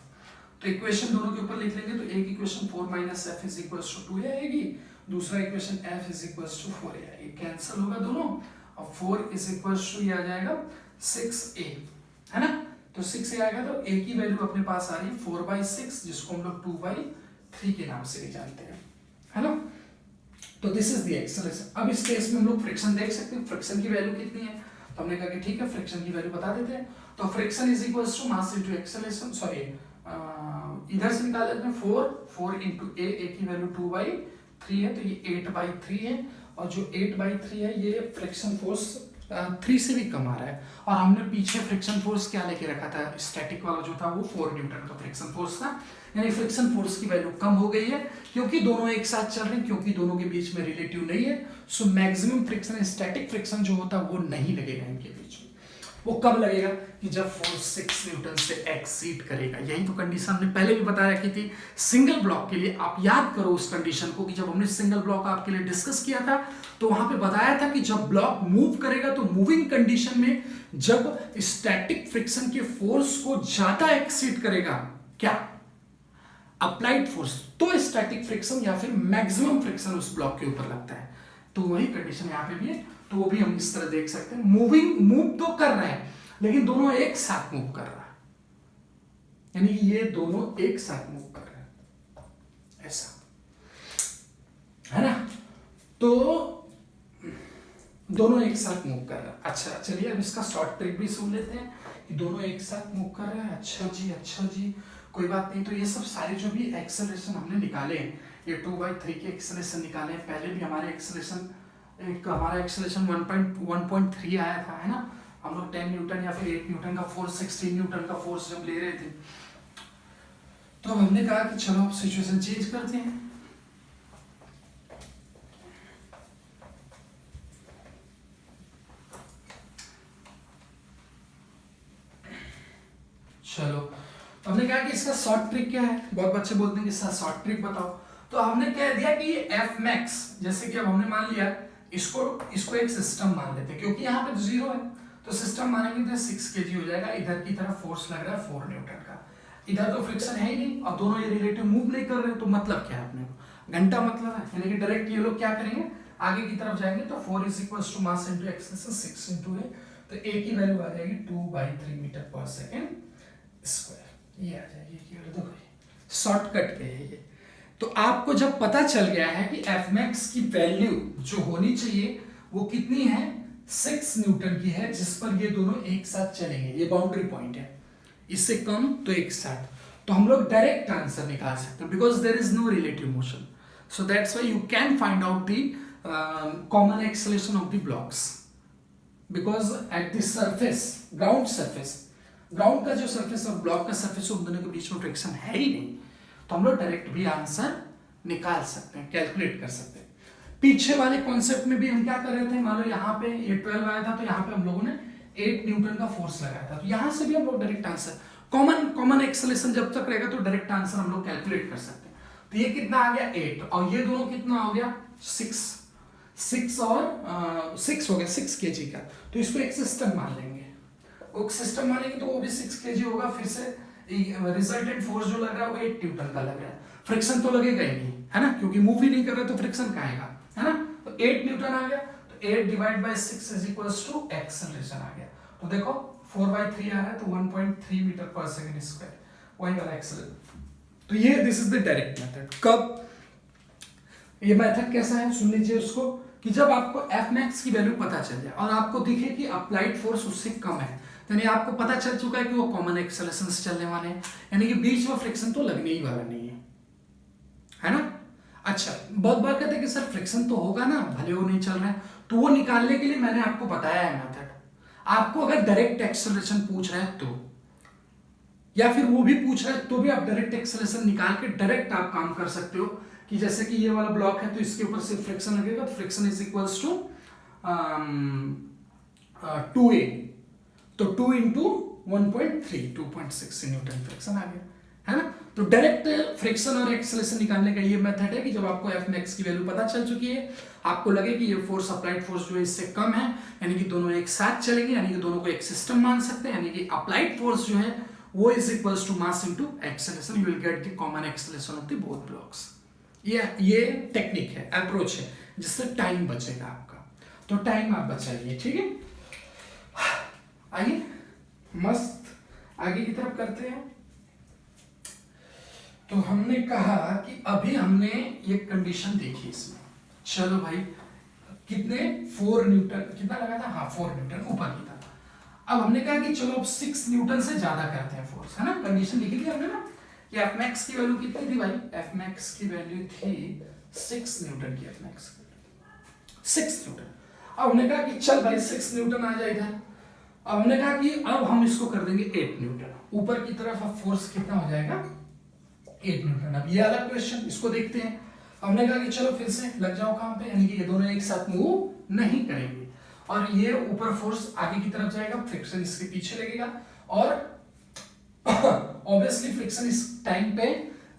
तो इक्वेशन दोनों के ऊपर लिख लेंगे। तो एक equation 4 minus F is equal to 2 आएगी, दूसरा equation f is equal to 4 आएगी, कैंसिल होगा दोनों, और 4 इज इक्वल टू ये आ जाएगा 6a, है ना। तो 6a आएगा, तो a की वैल्यू अपने पास आ रही है 4/6, जिसको हम लोग 2/3 के नाम से भी जानते हैं, है ना। तो दिस इज द एक्सेलरेशन। अब इस केस में हम लोग फ्रिक्शन देख सकते हैं, फ्रिक्शन की वैल्यू कितनी है। तो हमने कहा कि ठीक है, फ्रिक्शन की वैल्यू बता देते हैं। तो friction is equal to mass into acceleration, sorry इधर से निकाल लेते हैं 4 इंटू a की वैल्यू 2/3 है, तो ये 8/3 है, और जो 8/3 है ये फ्रिक्शन फोर्स 3 से भी कम आ रहा है। और हमने पीछे फ्रिक्शन फोर्स क्या लेके रखा था, स्टैटिक वाला जो था वो 4 न्यूटन का फ्रिक्शन फोर्स था, यानी फ्रिक्शन फोर्स की वैल्यू कम हो गई है क्योंकि दोनों एक साथ चल रहे हैं, क्योंकि दोनों के बीच में रिलेटिव नहीं है। So maximum friction, static friction जो होता है वो नहीं लगेगा इनके बीच में। वो कब लगेगा कि जब फोर्स 6 न्यूटन से एक्सीड करेगा। यही तो कंडीशन हमने पहले भी बता रखी थी सिंगल ब्लॉक के लिए। आप याद करो उस कंडीशन को कि जब हमने सिंगल ब्लॉक आपके लिए डिस्कस किया था तो वहां पे बताया था कि जब ब्लॉक मूव करेगा तो मूविंग कंडीशन में जब स्टैटिक फ्रिक्शन के फोर्स को ज्यादा एक्सीड करेगा, क्या, अप्लाइड फोर्स, तो स्टैटिक फ्रिक्शन या फिर मैक्सिमम फ्रिक्शन उस ब्लॉक के ऊपर लगता है। तो वही कंडीशन यहाँ पे भी है। तो वो भी हम इस तरह देख सकते हैं, मूव तो कर रहे हैं लेकिन दोनों एक साथ मूव कर रहा है, यानी ये दोनों एक साथ मूव कर रहे हैं, ऐसा है ना। तो दोनों एक साथ मूव कर रहा है। अच्छा चलिए अब इसका शॉर्ट ट्रिक भी सुन लेते हैं कि दोनों एक साथ मूव कर रहे हैं। अच्छा जी कोई बात नहीं। तो ये सब सारे जो भी एक्सेलरेशन हमने निकाले हैं, ये 2/3 के एक्सेलरेशन निकाले हैं। पहले भी हमारे एक्सेलरेशन 1.3 आया था, है ना। हम लोग 10 न्यूटन या फिर 8 न्यूटन का फोर्स, 16 न्यूटन का फोर्स जब ले रहे थे, तो हमने कहा कि चलो अब सिचुएशन चेंज करते हैं। चलो हमने कहा कि इसका शॉर्ट ट्रिक क्या है। बहुत बच्चे बोलते हैं कि इसका शॉर्ट ट्रिक बताओ। तो हमने कह दिया कि एफ मैक्स, जैसे कि अब हमने मान लिया इसको एक सिस्टम मान लेते हैं, क्योंकि यहाँ पे 0 है तो सिस्टम मानेंगे तो 6 kg हो जाएगा। इधर की तरफ फोर्स लग रहा है 4 न्यूटन का, इधर तो फ्रिक्शन है ही नहीं और दोनों ये रिलेटिव मूव नहीं कर रहे, तो मतलब क्या है अपने को, घंटा मतलब है, यानी कि डायरेक्ट ये लोग क्या करेंगे, आगे की तरफ जाएंगे। तो 4 is equal to mass into acceleration 6 into a, तो a की वैल्यू आ जाएगी 2/3 मीटर पर सेकंड स्क्वायर। ये आ जाएगी कि देखो शॉर्टकट पे है ये। तो आपको जब पता चल गया है कि एफ मैक्स की वैल्यू जो होनी चाहिए वो कितनी है, 6 न्यूटन की है, जिस पर ये दोनों एक साथ चलेंगे, ये बाउंड्री पॉइंट है, इससे कम तो एक साथ, तो हम लोग डायरेक्ट आंसर निकाल सकते हैं because there is no relative motion. So that's why you can find out the common acceleration of the blocks because at the surface, ground का जो सरफेस और ब्लॉक का सरफेस, उन दोनों के बीच में फ्रिक्शन है ही नहीं, तो हम लोग डायरेक्ट भी आंसर निकाल सकते हैं, कैलकुलेट कर सकते हैं। पीछे वाले कॉन्सेप्ट में भी हम क्या कर रहे थे, मान लो यहाँ पे ये 12 आया था तो यहाँ पे हम लोगों ने 8 न्यूटन का फोर्स लगाया था, तो यहाँ से भी हम लोग डायरेक्ट आंसर, कॉमन एक्सेलरेशन जब तक रहेगा तो डायरेक्ट आंसर हम लोग कैलकुलेट कर सकते हैं। तो ये कितना आ गया 8 और ये दोनों कितना हो गया 6 और 6 हो गया 6 केजी का, तो इसको एक सिस्टम मान लेंगे, वो सिस्टम मानेंगे तो वो भी 6 केजी होगा। फिर से रिजल्टेंट फोर्स जो लग रहा है वो 8 न्यूटन का लग रहा है, फ्रिक्शन तो लगेगा ही नहीं, है ना, क्योंकि मूव ही नहीं कर रहा तो फ्रिक्शन कहाँ आएगा, है ना। तो 8 न्यूटन आ गया, तो 8 divide by 6 is equals to acceleration आ गया। तो देखो 4/3 आ रहा है तो 1.3 मीटर पर सेकंड स्क्वायर, वही वाला एक्सेलरेशन। तो ये this is the direct method. कब ये मेथड कैसा है सुन लीजिए उसको, कि जब आपको एफ मैक्स की वैल्यू पता चल जाए और आपको दिखे कि अप्लाइड फोर्स उससे कम है, यानी आपको पता चल चुका है कि वो कॉमन एक्सेलरेशन से चलने वाले हैं, यानी कि बीच में फ्रिक्शन तो लगने ही वाला नहीं है ना। अच्छा, बहुत बार कहते हैं कि सर फ्रिक्शन तो होगा ना, भले वो नहीं चल रहे हैं, तो वो निकालने के लिए मैंने आपको बताया है मेथड। आपको अगर डायरेक्ट एक्सेलरेशन पूछ रहे हैं तो, या फिर वो भी पूछ रहे हैं तो भी आप डायरेक्ट एक्सेलरेशन निकाल के डायरेक्ट आप काम कर सकते हो, कि जैसे कि ये वाला ब्लॉक है तो इसके ऊपर सिर्फ फ्रिक्शन लगेगा, तो friction is equals to 2a, तो 2 इंटू 1.3 2.6 न्यूटन फ्रिक्शन आ गया, है ना। तो डायरेक्ट फ्रिक्शन और एक्सेलरेशन निकालने का ये मेथड है कि जब आपको एफ मैक्स की वैल्यू पता चल चुकी है, आपको लगे कि ये फोर्स अप्लाइड फोर्स जो है इससे कम है, यानी कि दोनों एक साथ चलेंगे, यानी कि दोनों को एक सिस्टम मान सकते हैं, यानी कि अप्लाइड फोर्स जो है वो is equals to mass into acceleration, you will get the common acceleration of the both blocks. ये टेक्निक है, अप्रोच है, जिससे टाइम बचेगा आपका। तो टाइम आप बचाइए, ठीक है। आइए मस्त आगे की तरफ करते हैं। तो हमने कहा कि अभी हमने ये कंडीशन देखी इसमें, चलो भाई कितने 4 न्यूटन कितना लगा था, हाँ 4 न्यूटन ऊपर की था। अब हमने कहा कि चलो अब 6 न्यूटन से ज्यादा करते हैं फोर्स, है ना, कंडीशन लिखी थी हमने ना कि एफ मैक्स की वैल्यू कितनी थी भाई, एफ मैक्स की वैल्यू थी 6 न्यूटन की, एफ मैक्स 6 न्यूटन। अब हमने कहा कि चल भाई 6 न्यूटन आ जाए इधर। अब हमने कहा कि अब हम इसको कर देंगे 8 न्यूटन, ऊपर की तरफ अब फोर्स कितना हो जाएगा 8 न्यूटन। अब ये अलग क्वेश्चन, इसको देखते हैं। हमने कहा कि चलो फिर से लग जाओ काम पे, यानी कि ये दोनों एक साथ मूव नहीं करेंगे, और ये ऊपर फोर्स आगे की तरफ जाएगा, फ्रिक्शन इसके पीछे लगेगा, और ऑब्वियसली फ्रिक्शन इस टाइम पे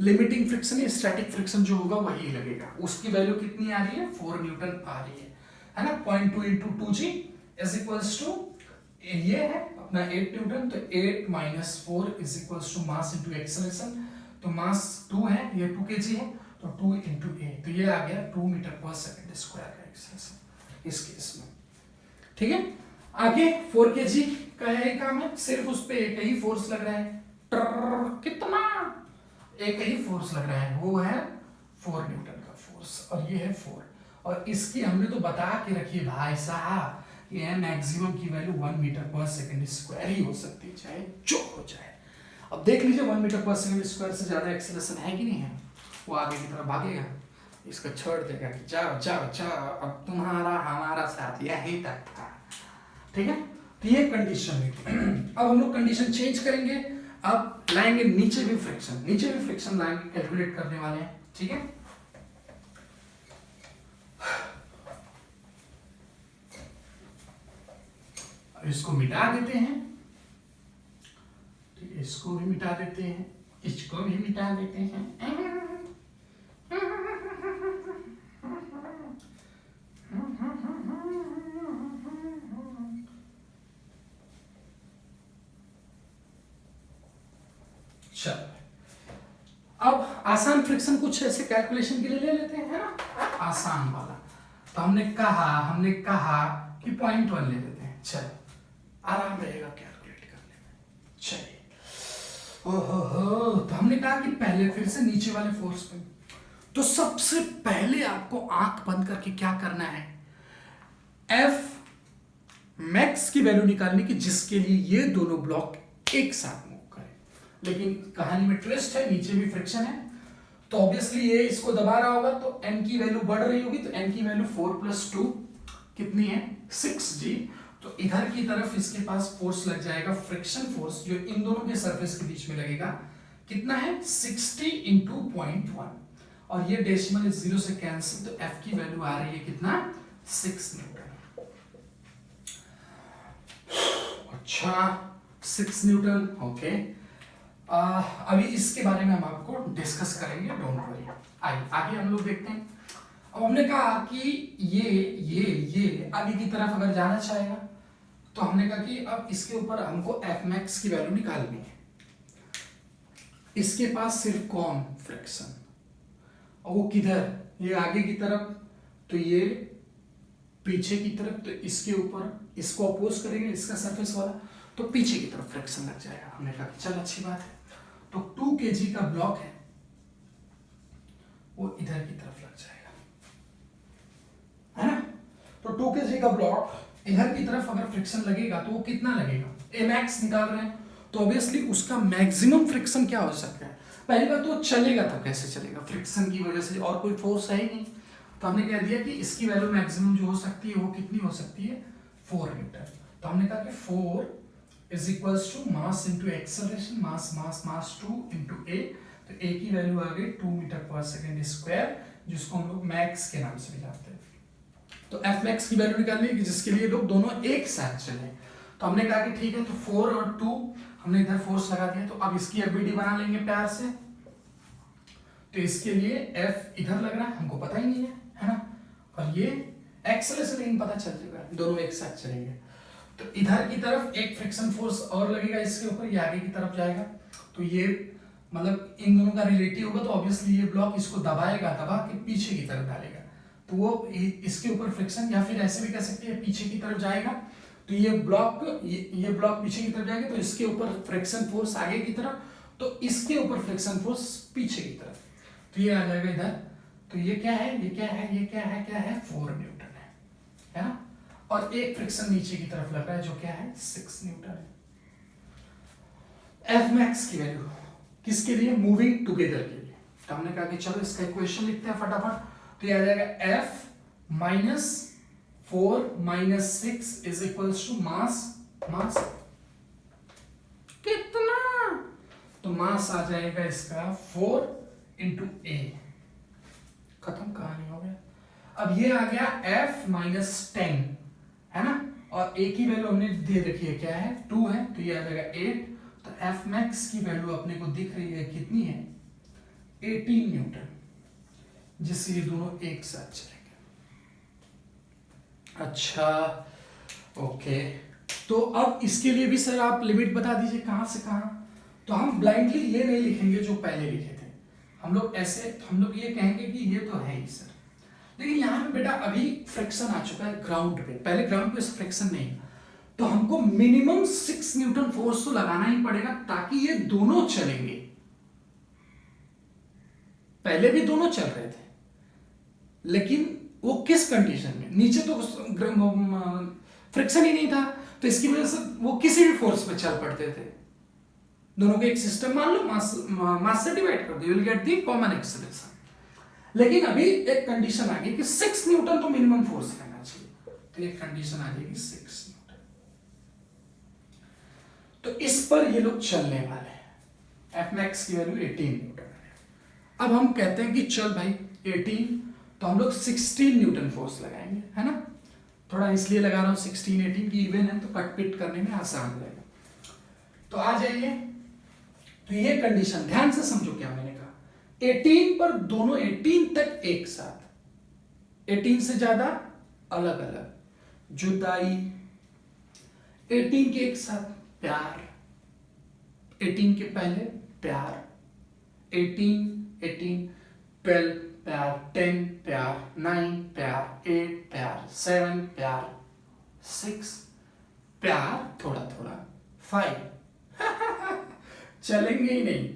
लिमिटिंग फ्रिक्शन या स्टैटिक फ्रिक्शन जो होगा वही लगेगा। उसकी वैल्यू कितनी आ रही है 4 न्यूटन आ रही है ना। 0.2 into 2g is equals to, ये है अपना 8 न्यूटन, तो 8 minus 4 is equals to mass into acceleration, तो मास 2 है, ये 2 kg है, तो 2 इंटू a, तो ये आ गया 2 मीटर पर सेकंड स्क्वायर का एक्सेलरेशन इस केस में, ठीक है। आगे 4 kg का है काम है, सिर्फ उस पे एक ही फोर्स लग रहा है, कितना एक ही फोर्स लग रहा है, वो है 4 न्यूटन का फोर्स, और ये है 4, और इसकी हमने तो बता के रखी है भाई साहब, ये मैक्सिमम की वैल्यू 1 मीटर पर सेकंड स्क्वायर ही हो सकती है, चाहे जो हो जाए। अब देख लीजिए 1 मीटर पर सेकंड स्क्वायर से ज्यादा एक्सेलरेशन है कि नहीं है, वो आगे की तरफ भागेगा, इसको छोड़ देगा कि जाओ जाओ जाओ, अब तुम्हारा हमारा साथ यही तक था, ठीक है। तो ये कंडीशन है। अब हम लोग कंडीशन चेंज करेंगे, अब लाएंगे नीचे भी फ्रिक्शन लाएंगे, कैलकुलेट करने वाले हैं, ठीक है। इसको मिटा देते हैं, ठीक है, इसको भी मिटा देते हैं, इसको भी मिटा देते हैं, चलो अब आसान फ्रिक्शन कुछ ऐसे कैलकुलेशन के लिए ले लेते हैं, है ना, आसान वाला। तो हमने कहा कि 0.1 ले लेते हैं, चलो आराम रहेगा कैलकुलेट करने में। चलिए, ओहो, तो हमने कहा कि पहले फिर से नीचे वाले फोर्स पे, तो सबसे पहले आपको आंख बंद करके क्या करना है, एफ मैक्स की वैल्यू निकालनी की जिसके लिए ये दोनों ब्लॉक एक साथ मूव करें। लेकिन कहानी में ट्विस्ट है, नीचे भी फ्रिक्शन है, तो ऑब्वियसली ये इसको दबा रहा होगा तो m की वैल्यू बढ़ रही होगी, तो m की वैल्यू 4 + 2 कितनी है 6g। तो इधर की तरफ इसके पास फोर्स लग जाएगा, फ्रिक्शन फोर्स जो इन दोनों के सरफेस के बीच में लगेगा, कितना है 60 × 0.1, और ये डेसिमल 0 से कैंसिल, तो f की वैल्यू आ रही है कितना 6 न्यूटन। अच्छा 6 न्यूटन, ओके। अभी इसके बारे में हम आपको डिस्कस करेंगे, डोंट वरी। आगे हम लोग देखते हैं। अब हमने कहा कि ये आगे की तरफ अगर जाना चाहेगा, तो हमने कहा कि अब इसके ऊपर हमको एफ मैक्स की वैल्यू निकालनी है। इसके पास सिर्फ कौन फ्रिक्शन, और वो किधर, ये आगे की तरफ, तो ये पीछे की तरफ, तो इसके ऊपर इसको अपोज करेंगे, इसका सरफेस वाला, तो पीछे की तरफ फ्रिक्शन लग जाएगा। हमने कहा चल अच्छी बात है, तो 2 kg का ब्लॉक है वो इधर की तरफ लग जाएगा, है ना। तो 2 kg का ब्लॉक इधर की तरफ अगर फ्रिक्शन लगेगा तो वो कितना लगेगा, ए मैक्स निकाल रहे हैं, तो ऑब्वियसली उसका मैक्सिमम फ्रिक्शन क्या हो सकता है। पहली बात तो चलेगा तो कैसे चलेगा, फ्रिक्शन की वजह से, और कोई फोर्स है ही नहीं। तो हमने कह दिया कि इसकी वैल्यू मैक्सिमम जो हो सकती है वो कितनी हो सकती है 4 न्यूटन। तो हमने कहा कि 4 = मास इंटू एक्सेलरेशन, मास 2 × a, तो a की वैल्यू आ गई 2 मीटर/सेकंड², जिसको हम लोग मैक्स के नाम से भी जानते हैं। तो एफ मैक्स की वैल्यू निकालनी है जिसके लिए लोग दोनों एक साथ चले, तो हमने कहा कि ठीक है, तो 4 और 2 हमने इधर फोर्स लगा दिया, तो अब इसकी एफबीडी बना लेंगे प्यार से। तो इसके लिए एफ इधर लग रहा है, हमको पता ही नहीं है ना, और ये एक्सेलरेशन लेकिन पता चल चुका है, दोनों एक साथ चलेंगे। तो इधर की तरफ एक फ्रिक्शन फोर्स और लगेगा इसके ऊपर, ये आगे की तरफ जाएगा, तो ये मतलब इन दोनों का रिलेटिव होगा, तो ऑब्वियसली ये ब्लॉक इसको दबाएगा, दबा के पीछे की तरफ डालेगा, तो वो इसके ऊपर फ्रिक्शन, या फिर ऐसे भी कह सकते हैं पीछे की तरफ जाएगा, तो ये ब्लॉक पीछे की तरफ जाएगा, तो इसके ऊपर फ्रिक्शन फोर्स आगे की तरफ, तो इसके ऊपर फ्रिक्शन फोर्स पीछे की तरफ, तो ये आ जाएगा इधर। तो ये क्या है, ये क्या है, ये क्या है 4 न्यूटन है ना, और एक फ्रिक्शन नीचे की तरफ लग रहा है जो क्या है 6 न्यूटन है। एफ मैक्स की वैल्यू किसके लिए, मूविंग टुगेदर के लिए। तो हमने कहा कि चलो इसका इक्वेशन लिखते हैं फटाफट, तो ये आ जाएगा F - 4 - 6 = मास कितना, तो मास आ जाएगा इसका 4 × a, खत्म कहानी हो गया। अब ये आ गया F - 10 है ना, और a की वैल्यू हमने दे रखी है, क्या है 2 है, तो ये आ जाएगा 8, तो F मैक्स की वैल्यू अपने को दिख रही है कितनी है 18 न्यूटन, जिससे ये दोनों एक साथ चलेंगे। अच्छा ओके, तो अब इसके लिए भी सर आप लिमिट बता दीजिए कहां से कहां। तो हम ब्लाइंडली ये नहीं लिखेंगे जो पहले लिखे थे, हम लोग ऐसे, हम लोग ये कहेंगे कि ये तो है ही सर, लेकिन यहाँ पे बेटा अभी फ्रिक्शन आ चुका है ग्राउंड पे, पहले ग्राउंड पे फ्रिक्शन नहीं, तो हमको मिनिमम 6 न्यूटन फोर्स तो लगाना ही पड़ेगा ताकि ये दोनों चलेंगे। पहले भी दोनों चल रहे थे, लेकिन वो किस कंडीशन में, नीचे तो फ्रिक्शन ही नहीं था, तो इसकी वजह से वो किसी भी फोर्स पे चल पड़ते थे। दोनों को एक सिस्टम मान लो, मास से डिवाइड कर दो, you will get the common acceleration. लेकिन अभी एक कंडीशन आ गई कि 6 न्यूटन तो मिनिमम फोर्स रहना चाहिए, तो एक कंडीशन आ जाएगी 6 न्यूटन, तो इस पर ये लोग चलने वाले हैं। एफ मैक्स की वैल्यू 18 न्यूटन है। अब हम कहते हैं कि चल भाई 18, तो हम लोग 16 न्यूटन फोर्स लगाएंगे, है ना, थोड़ा इसलिए लगा रहा हूं 16 18 की इवन है, तो कट पिट करने में आसान हो जाएगा। तो आ जाइए, तो ये कंडीशन ध्यान से समझो क्या मैंने कहा, 18 पर दोनों 18 तक एक साथ, 18 से ज्यादा अलग अलग, जुदाई, 18 के एक साथ प्यार, 18 के पहले प्यार, 18 12 प्यार, 10 प्यार, 9 प्यार, 8 प्यार, 7 प्यार, 6 प्यार, थोड़ा थोड़ा 5 चलेंगे ही नहीं,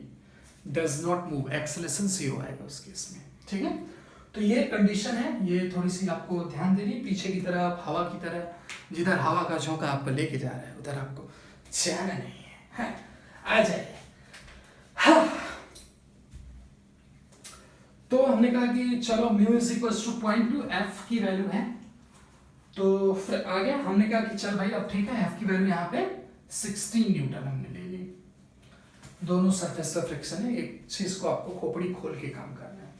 डज नॉट मूव, एक्सेलरेशन 0 आएगा उस केस में, ठीक है। तो ये कंडीशन है, ये थोड़ी सी आपको ध्यान देनी, पीछे की तरफ हवा की तरह, जिधर हवा का झोंका आपको लेके जा रहा है उधर आपको जाना नहीं है, आ जाइए। हाँ। तो हमने कहा कि चलो mu is equal to 0.2, F की वैल्यू है, तो फिर आ गया। हमने कहा कि चल भाई अब ठीक है, एफ की वैल्यू यहाँ पे 16 न्यूटन हमने ले ली। दोनों सरफेस का फ्रिक्शन है, एक चीज को आपको खोपड़ी खोल के काम करना है।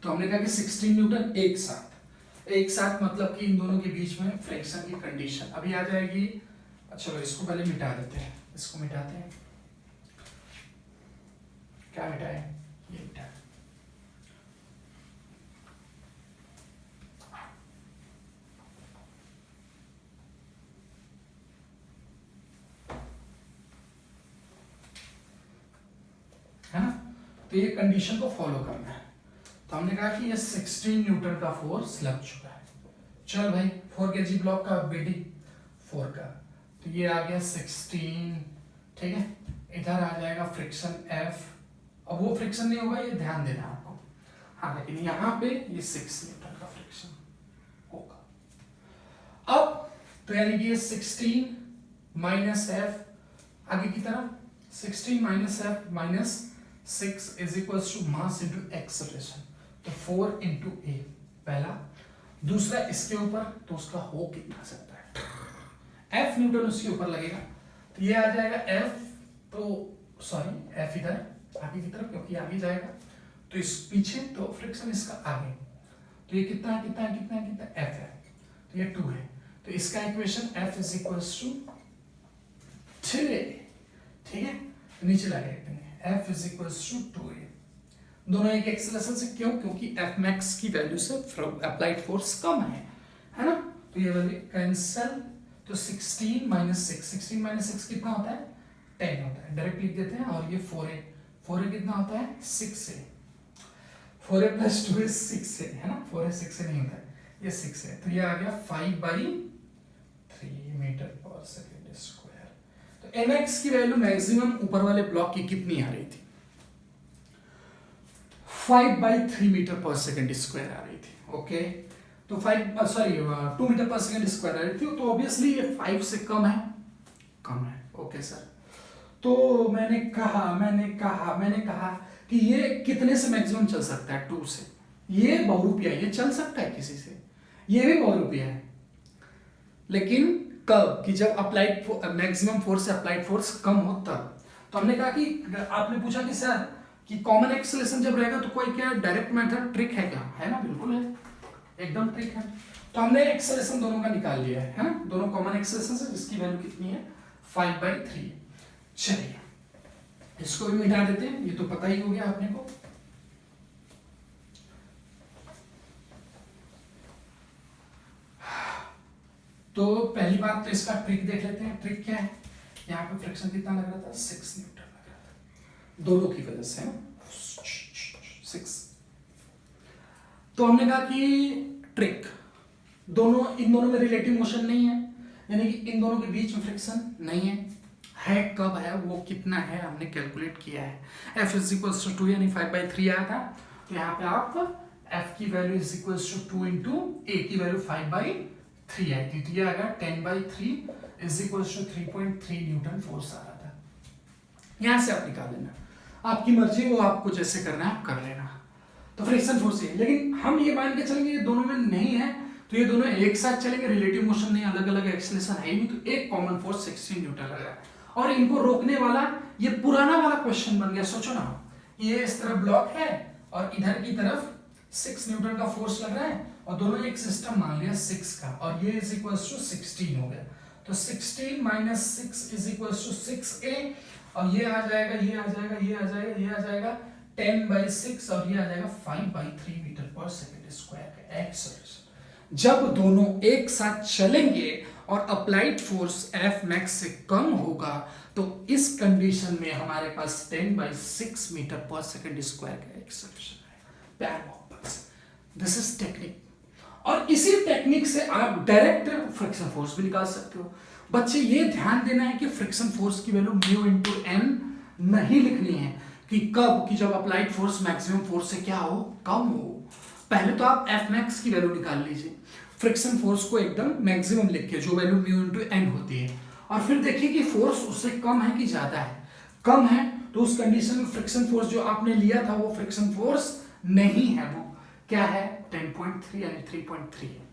तो हमने कहा कि 16 न्यूटन एक साथ मतलब कि इन दोनों के बीच में फ्रिक्शन की कंडीशन अभी आ जाएगी। चलो इसको पहले मिटा देते हैं, इसको मिटाते हैं। क्या मिटाए? ये मिटाए। है ना? तो ये कंडीशन को फॉलो करना है। तो हमने कहा कि ये 16 न्यूटन का फोर्स लग चुका है। चल भाई 4 kg ब्लॉक का बीडी 4 का, तो ये आ गया 16, ठीक है। इधर आ जाएगा फ्रिक्शन F, अब वो फ्रिक्शन नहीं होगा, ये ध्यान देना आपको। हाँ, लेकिन यहाँ पे ये 6 न्यूटन का फ्रिक्शन होगा। अब तो यानी कि ये 16 माइनस F आगे की तरफ, 16 minus F minus 6 is equals to mass into acceleration, तो 4 इंटू ए पहला, दूसरा इसके ऊपर, तो उसका हो कितना सकता है, F न्यूटन उसके ऊपर लगेगा, तो ये आ जाएगा F, तो सॉरी F इधर आगे की तरफ क्योंकि आगे जाएगा, तो इस पीछे, तो फ्रिक्शन इसका आगे, तो ये कितना F है, तो ये 2 है, तो इसका equation F is equals to 2a, ठीक है। तो नीचे ला के F is equals to 2a, दोनों एक एक्सेलरेशन से, क्यों? क्योंकि F max की वैल्यू से अप्लाइड फोर्स कम है ना, तो ये वैल्यू कैंसिल, तो 16 माइनस 6 कितना होता है? 10 होता है, डायरेक्ट लिख देते हैं। और ये 4a कितना होता है? 6a, 4a plus 2 is 6a, है ना, 4a 6a नहीं होता है, ये 6 है, तो ये आ गया 5/3 मीटर पर सेकेंड स्क्वायर। तो mx की वैल्यू मैक्सिमम ऊपर वाले ब्लॉक की कितनी आ रही थी? 5/3 मीटर पर सेकेंड स्क्वायर आ रही थी, ओके। तो 2 मीटर पर सेकेंड स्क्वायर आ रही थी, तो ऑब्वियसली ये 5 से कम है, ओके सर। तो मैंने कहा कि ये कितने से मैक्सिमम चल सकता है? 2 से। ये बहुरूपिया, ये चल सकता है किसी से, ये भी बहुरूपिया है, लेकिन कब? कि जब अप्लाइड मैक्सिमम फोर्स से अप्लाइड फोर्स कम हो तब। तो हमने कहा कि आपने पूछा कि सर कि कॉमन एक्सेलरेशन जब रहेगा तो कोई क्या डायरेक्ट मेथड ट्रिक है क्या? है ना, बिल्कुल है, एकदम ट्रिक है। तो हमने एक्सेलरेशन दोनों का निकाल लिया है ना, दोनों कॉमन एक्सेलरेशन से, जिसकी वैल्यू कितनी है? 5/3। चलिए इसको भी मिटा देते हैं, ये तो पता ही हो गया आपने को। तो पहली बात तो इसका ट्रिक देख लेते हैं। ट्रिक क्या है? यहाँ पे फ्रिक्शन कितना लग रहा था? 6 न्यूटन लग रहा था, दोनों की वजह से, 6। तो हमने कहा कि ट्रिक, इन दोनों में रिलेटिव मोशन नहीं है, यानी कि इन दोनों के बीच में फ्रिक्शन नहीं है कब है, वो कितना है हमने कैलकुलेट किया है। F इज इक्वल टू 2 यानी 5/3 आया था, तो यहाँ पे आप F की value is equal to 2 into A की वैल्यू 5/3 आई थी, तो ये आ गया 10/3 is equal to 3.3 newton force आ रहा था। यहाँ से आप निकाल लेना, आपकी मर्जी, वो आपको जैसे करना है आप कर लेना। तो फ्रिक्शन फोर्स है, लेकिन हम ये मान के चलेंगे ये दोनों में नहीं है, तो ये दोनों एक साथ चलेंगे, रिलेटिव मोशन नहीं, अलग अलग एक्सेलरेशन है ही, तो एक कॉमन फोर्स 16 न्यूटन लग रहा है। और इनको रोकने वाला ये पुराना वाला क्वेश्चन बन गया। सोचो ना, ये इस तरफ ब्लॉक है और इधर की तरफ 6 न्यूटन का फोर्स लग रहा है, और दोनों एक सिस्टम मान लिया 6 का, और ये इज इक्वल टू 16 हो गया, तो 16 minus 6 is equal to 6a, और ये आ जाएगा, ये आ जाएगा, ये आ जाएगा, ये आ जाएगा 10/6, और ये आ जाएगा 5/3 मीटर पर सेकेंड स्क्वायर का एक्सेलरेशन। जब दोनों एक साथ चलेंगे और अप्लाइड फोर्स F max से कम होगा, तो इस कंडीशन में हमारे पास 10/6 मीटर पर सेकेंड स्क्वायर का एक्सेलरेशन है। प्यार मोहब्बत से, दिस इज टेक्निक, और इसी टेक्निक से आप डायरेक्ट फ्रिक्शन फोर्स भी निकाल सकते हो। बच्चे ये ध्यान देना है कि फ्रिक्शन फोर्स की वैल्यू म्यू इंटू एन नहीं लिखनी है, कि कब, कि जब अप्लाइड फोर्स मैक्सिमम फोर्स से क्या हो, कम हो। पहले तो आप एफ मैक्स की वैल्यू निकाल लीजिए, फ्रिक्शन फोर्स को एकदम मैक्सिमम लिख के, जो वैल्यू म्यू इनटू एन होती है, और फिर देखिए कि फोर्स उससे कम है कि ज्यादा है। कम है तो उस कंडीशन में फ्रिक्शन फोर्स जो आपने लिया था वो फ्रिक्शन फोर्स नहीं है, वो क्या है 10.3 यानी 3.3 है,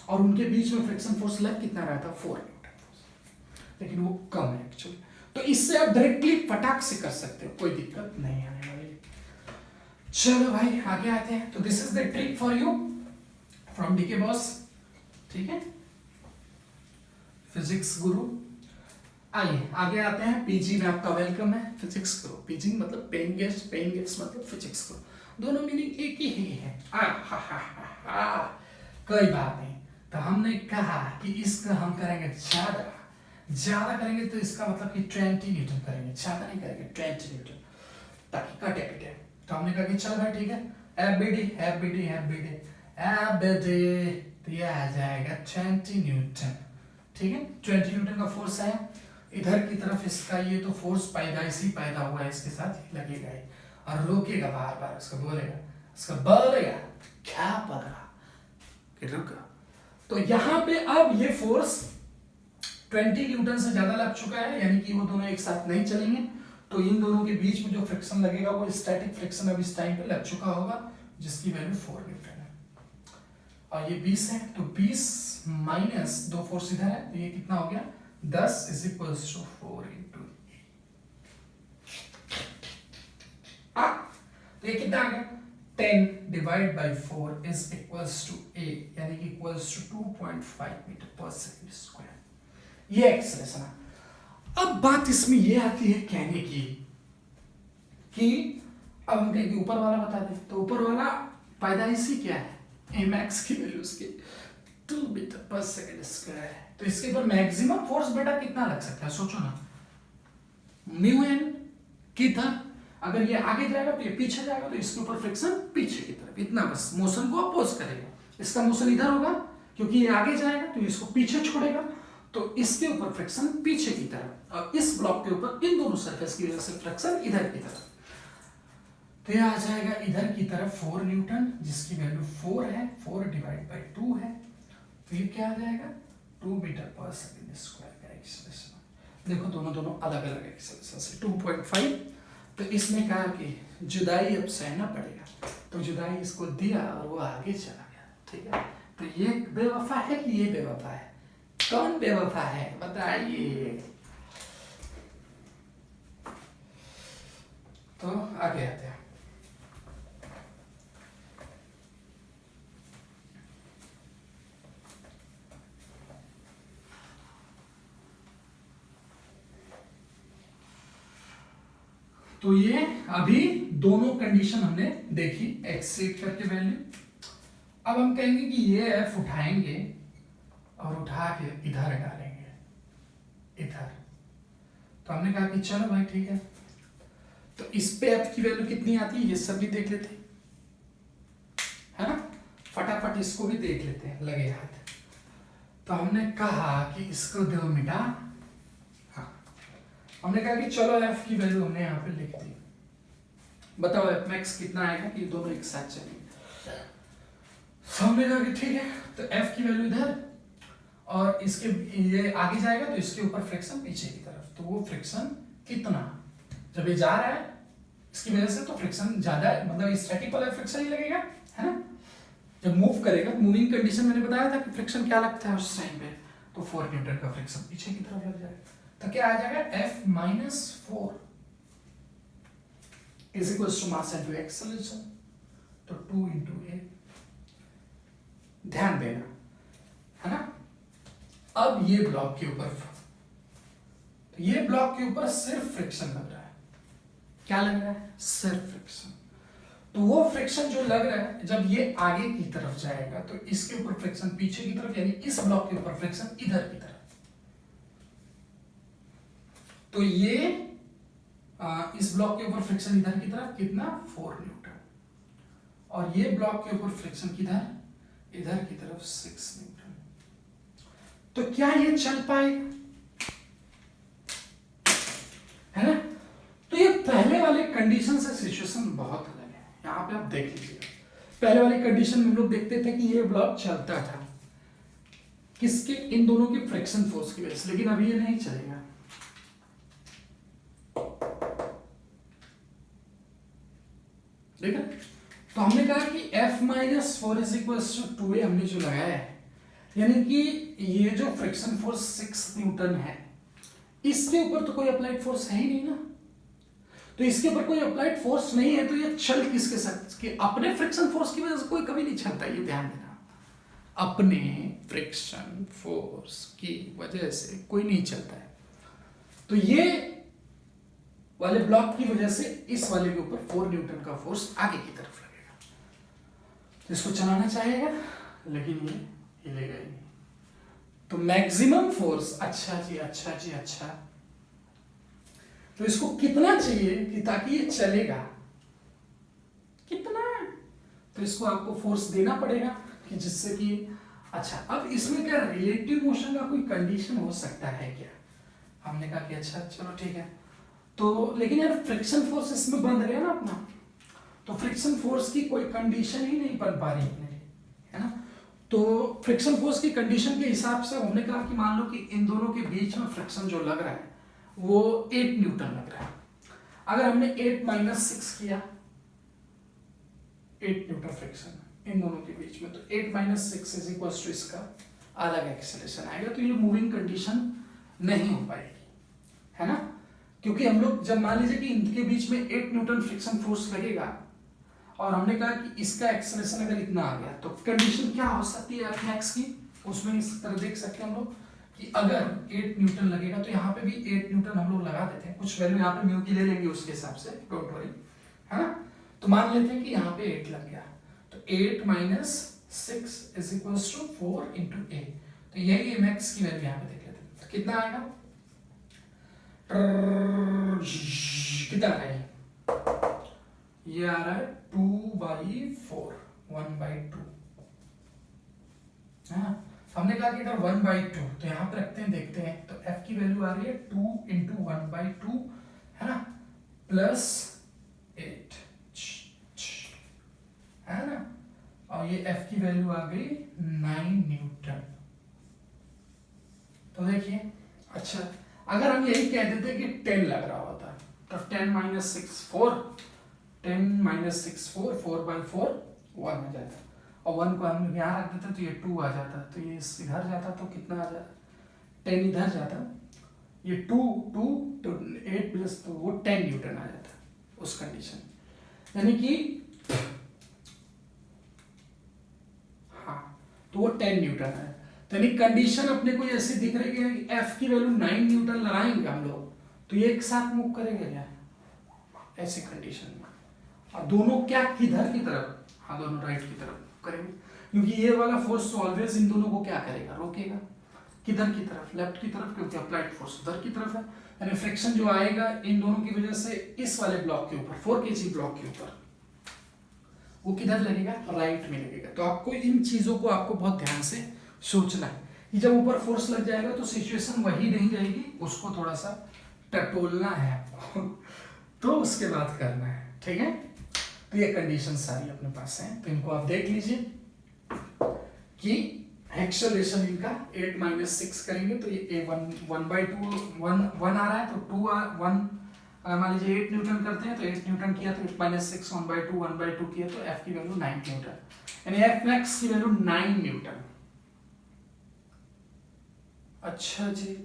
और उनके बीच में फ्रिक्शन फोर्स लग कितना रहा था 4 न्यूटन फोर्स, लेकिन वो कम है एक्चुअली। तो इससे आप डायरेक्टली फटाक से कर सकते हो, कोई दिक्कत नहीं आने वाली। चलो भाई आगे आते हैं। तो this is the trick for you from DK boss, ठीक है, फिजिक्स गुरु। आइए आगे आते हैं। पीजी में आपका वेलकम है, फिजिक्स करो। पीजी मतलब पेइंग गेस्ट मतलब फिजिक्स करो, दोनों मीनिंग एक ही है। कोई बात नहीं। तो हमने कहा कि इसका हम करेंगे ज्यादा करेंगे, तो इसका मतलब कि 20 न्यूटन करेंगे, ज्यादा नहीं करेंगे 20 न्यूटन, ताकि कटे पिटे। तो हमने कहा कि चल भाई ठीक है, एफबीडी तो ये आ जाएगा 20 न्यूटन, ठीक है। 20 न्यूटन का फोर्स है इधर की तरफ, इसका ये तो फोर्स पैदाइशी पैदा हुआ है, इसके साथ लगेगा ही और रोकेगा बार बार, उसका बोलेगा क्या पता कि रुक। तो यहाँ पे अब ये फोर्स 20 न्यूटन से ज्यादा लग चुका है, यानी कि वो दोनों एक साथ नहीं चलेंगे, तो इन दोनों के बीच में जो फ्रिक्शन लगेगा वो स्टैटिक फ्रिक्शन अब इस टाइम पे लग चुका होगा, जिसकी वैल्यू 4 न्यूटन है। और ये 20 है, तो 20 माइनस 2 फोर्स इधर है, तो ये कितना हो गया 10 इज इक्वल्स टू 4 इंटू तो ये कितना आ गया 10 divide by 4 is equals to a, यानी कि इक्वल्स टू 2.5 मीटर पर सेकंड स्क्वायर। ये एक्सप्रेशन है। अब बात इसमें ये आती है कहने की कि अब हम कहेंगे ऊपर वाला बता दें, तो ऊपर वाला पैदाइशी क्या है, एम एक्स की वैल्यू उसके 2 मीटर पर सेकंड स्क्वायर है। तो इसके ऊपर मैक्सिमम फोर्स बेटा कितना लग सकता है, सोचो ना, म्यू एन किधर, अगर ये आगे जाएगा तो ये पीछे जाएगा, तो इसके ऊपर फ्रिक्शन पीछे की तरफ, इतना बस मोशन को अपोज करेगा। इसका मोशन इधर होगा क्योंकि ये आगे जाएगा तो इसको पीछे छोड़ेगा, तो इसके ऊपर फ्रिक्शन पीछे की तरफ, और इस ब्लॉक के ऊपर इन दोनों सरफेस की वजह से फ्रिक्शन इधर की तरफ। तो ये आ जाएगा इधर की तरफ 4 न्यूटन, जिसकी वैल्यू 4 है, 4 डिवाइड बाई 2 है, तो ये क्या आ जाएगा 2 मीटर पर सेकंड स्क्वायर का एक्सेलरेशन। देखो दोनों अलग अलग एक्सेलरेशन से 2.5। तो इसने कहा कि जुदाई अब सहना पड़ेगा, तो जुदाई इसको दिया और वो आगे चला गया, ठीक है। तो ये बेवफा है कि ये बेवफा है, कौन बेवफा है बताइए। तो आगे आते हैं। तो ये अभी दोनों कंडीशन हमने देखी, एक्सेट करके वैल्यू। अब हम कहेंगे कि ये एफ उठाएंगे और उठा के इधर डालेंगे, इधर। तो हमने कहा कि चलो भाई ठीक है, तो इस पे एफ की वैल्यू कितनी आती है ये सब भी देख लेते है ना, फटाफट इसको भी देख लेते हैं, लगे हाथ। तो हमने कहा कि इसको दो मिटा, हमने कहा कि चलो एफ की वैल्यू हमने यहाँ पे लिख दी, बताओ एफ मैक्स कितना आएगा कि दोनों एक साथ चलेंगे। हमने कहा कि ठीक है, तो एफ की वैल्यू इधर और इसके ये आगे जाएगा तो इसके ऊपर फ्रिक्शन पीछे की तरफ, तो वो फ्रिक्शन कितना, जब ये जा रहा है इसकी वजह से तो फ्रिक्शन ज्यादा है, मतलब स्टैटिक वाला फ्रिक्शन ही लगेगा, है ना। जब मूव करेगा, मूविंग कंडीशन मैंने बताया था कि फ्रिक्शन क्या लगता है उस टाइम पे, तो 4 न्यूटन का फ्रिक्शन पीछे की तरफ लग जाएगा। तो क्या आ जाएगा F minus 4 is equals to mass into acceleration, तो 2 इंटू ए। ध्यान देना है ना। अब ये ब्लॉक के ऊपर, तो ये ब्लॉक के ऊपर सिर्फ फ्रिक्शन लग रहा है, क्या लग रहा है, सिर्फ फ्रिक्शन। तो वो फ्रिक्शन जो लग रहा है जब ये आगे की तरफ जाएगा तो इसके ऊपर फ्रिक्शन पीछे की तरफ, यानी इस ब्लॉक के ऊपर फ्रिक्शन इधर की तरफ। तो ये इस ब्लॉक के ऊपर फ्रिक्शन इधर की तरफ कितना 4 न्यूटन, और ये ब्लॉक के ऊपर फ्रिक्शन किधर, इधर की तरफ 6 न्यूटन। तो क्या ये चल पाएगा, है ना। तो ये पहले वाले कंडीशन से सिचुएशन बहुत अलग है। यहाँ पे आप देख लीजिए, पहले वाली कंडीशन में हम लोग देखते थे कि ये ब्लॉक चलता था किसके, इन दोनों के फ्रिक्शन फोर्स की वजह से, लेकिन अभी ये नहीं चलेगा। ठीक है, तो हमने कहा कि F minus 4 is equal to 2A हमने जो लगाया है, यानी कि ये जो फ्रिक्शन फोर्स 6 न्यूटन है, इसके ऊपर तो कोई अप्लाइड फोर्स है ही नहीं ना। तो इसके ऊपर कोई अप्लाइड फोर्स नहीं है, तो ये चल किसके साथ, कि अपने फ्रिक्शन फोर्स की वजह से कोई कभी नहीं चलता, ये ध्यान देना। अपने फ्रिक्शन फोर्स की वजह से कोई नहीं चलता है। तो ये वाले ब्लॉक की वजह से इस वाले के ऊपर 4 न्यूटन का फोर्स आगे की तरफ लगेगा, तो इसको चलाना चाहेगा, लेकिन ये हिलेगा ही नहीं। तो मैक्सिमम फोर्स, अच्छा जी अच्छा जी अच्छा, तो इसको कितना चाहिए कि ताकि ये चलेगा, कितना, तो इसको आपको फोर्स देना पड़ेगा कि जिससे कि, अच्छा अब इसमें क्या रिलेटिव मोशन का कोई कंडीशन हो सकता है क्या? हमने कहा कि अच्छा चलो ठीक है, तो लेकिन यार फ्रिक्शन फोर्स इसमें बंध गया ना अपना, तो फ्रिक्शन फोर्स की कोई कंडीशन ही नहीं बन पा रही अपने लिए, है ना। तो फ्रिक्शन फोर्स की कंडीशन के हिसाब से हमने कहा कि मान लो कि इन दोनों के बीच में फ्रिक्शन जो लग रहा है वो 8 न्यूटन लग रहा है। अगर हमने 8 माइनस 6 किया, 8 न्यूटन फ्रिक्शन इन दोनों के बीच में, तो 8 माइनस 6 इज इक्वल टू इसका अलग एक्सेलरेशन आएगा, तो ये मूविंग कंडीशन नहीं हो पाएगी, है ना। क्योंकि हम लोग जब मान लीजिए कि इनके बीच में 8 न्यूटन फ्रिक्शन फोर्स लगेगा और हमने कहा कि इसका एक्सेलरेशन अगर इतना आ गया, तो कंडीशन क्या हो सकती है F मैक्स की, उसमें इस तरह देख सकते हैं हम लोग कि अगर 8 न्यूटन लगेगा तो यहाँ पे भी 8 न्यूटन हम लोग लगा देते हैं, कुछ वैल्यू यहाँ पे म्यू की ले लेंगे उसके हिसाब से, डोंट वरी, है ना। तो मान लेते हैं कि यहाँ पे 8 लग गया, तो 8 minus 6 is equal to 4 into 8, तो यही मैक्स की वैल्यू यहाँ पे देख लेते हैं, तो कितना आएगा, कितना है ये आ रहा है 2/4, 1/2, है ना। हमने कहा कि अगर 1/2, तो यहाँ पे रखते हैं, देखते हैं, तो f की वैल्यू आ रही है 2 इंटू 1/2, है ना, प्लस 8, है ना, और ये f की वैल्यू आ गई 9 न्यूटन। तो देखिए, अच्छा अगर हम यही कह देते कि 10 लग रहा होता, तो 10 माइनस 6 4, 10 माइनस 6 4, 4/4 1 आ जाता, और 1 को हम यहाँ रख देते तो ये 2 आ जाता, तो ये इधर जाता तो कितना आ जाता, 10 इधर जाता, ये 2 2 तो 8 प्लस, तो वो 10 न्यूटन आ जाता उस कंडीशन, यानी कि हाँ, तो वो 10 न्यूटन है। तो यानी कंडीशन अपने को ऐसे दिख रही है कि F की वैल्यू 9 न्यूटन लगाएंगे हम लोग, तो ये एक साथ मूव करेंगे क्या ऐसे कंडीशन में, और दोनों क्या किधर की तरफ, हाँ दोनों राइट की तरफ करेंगे, क्योंकि ये वाला फोर्स ऑलवेज इन दोनों को क्या करेगा, रोकेगा, किधर की तरफ, लेफ्ट की तरफ, क्योंकि अप्लाइड फोर्स उधर की तरफ है, यानी फ्रिक्शन जो आएगा इन दोनों की वजह से इस वाले ब्लॉक के ऊपर, 4 kg ब्लॉक के ऊपर, वो किधर लगेगा, राइट में लगेगा। तो आपको इन चीजों को आपको बहुत ध्यान से सोचना है कि जब ऊपर फोर्स लग जाएगा तो सिचुएशन वही नहीं रहेगी, उसको थोड़ा सा टटोलना है आपको तो उसके बाद करना है, ठीक है। तो ये कंडीशन सारी अपने पास हैं, तो इनको आप देख लीजिए कि एक्सेलरेशन इनका 8 माइनस 6 करेंगे तो ये 1/2 आ रहा है, तो 1 अगर मान लीजिए 8 न्यूटन करते हैं तो 8 न्यूटन किया तो 8 माइनस 6 1/2 किया तो F की वैल्यू 9 न्यूटन, यानी F मैक्स की वैल्यू 9 न्यूटन। अच्छा जी,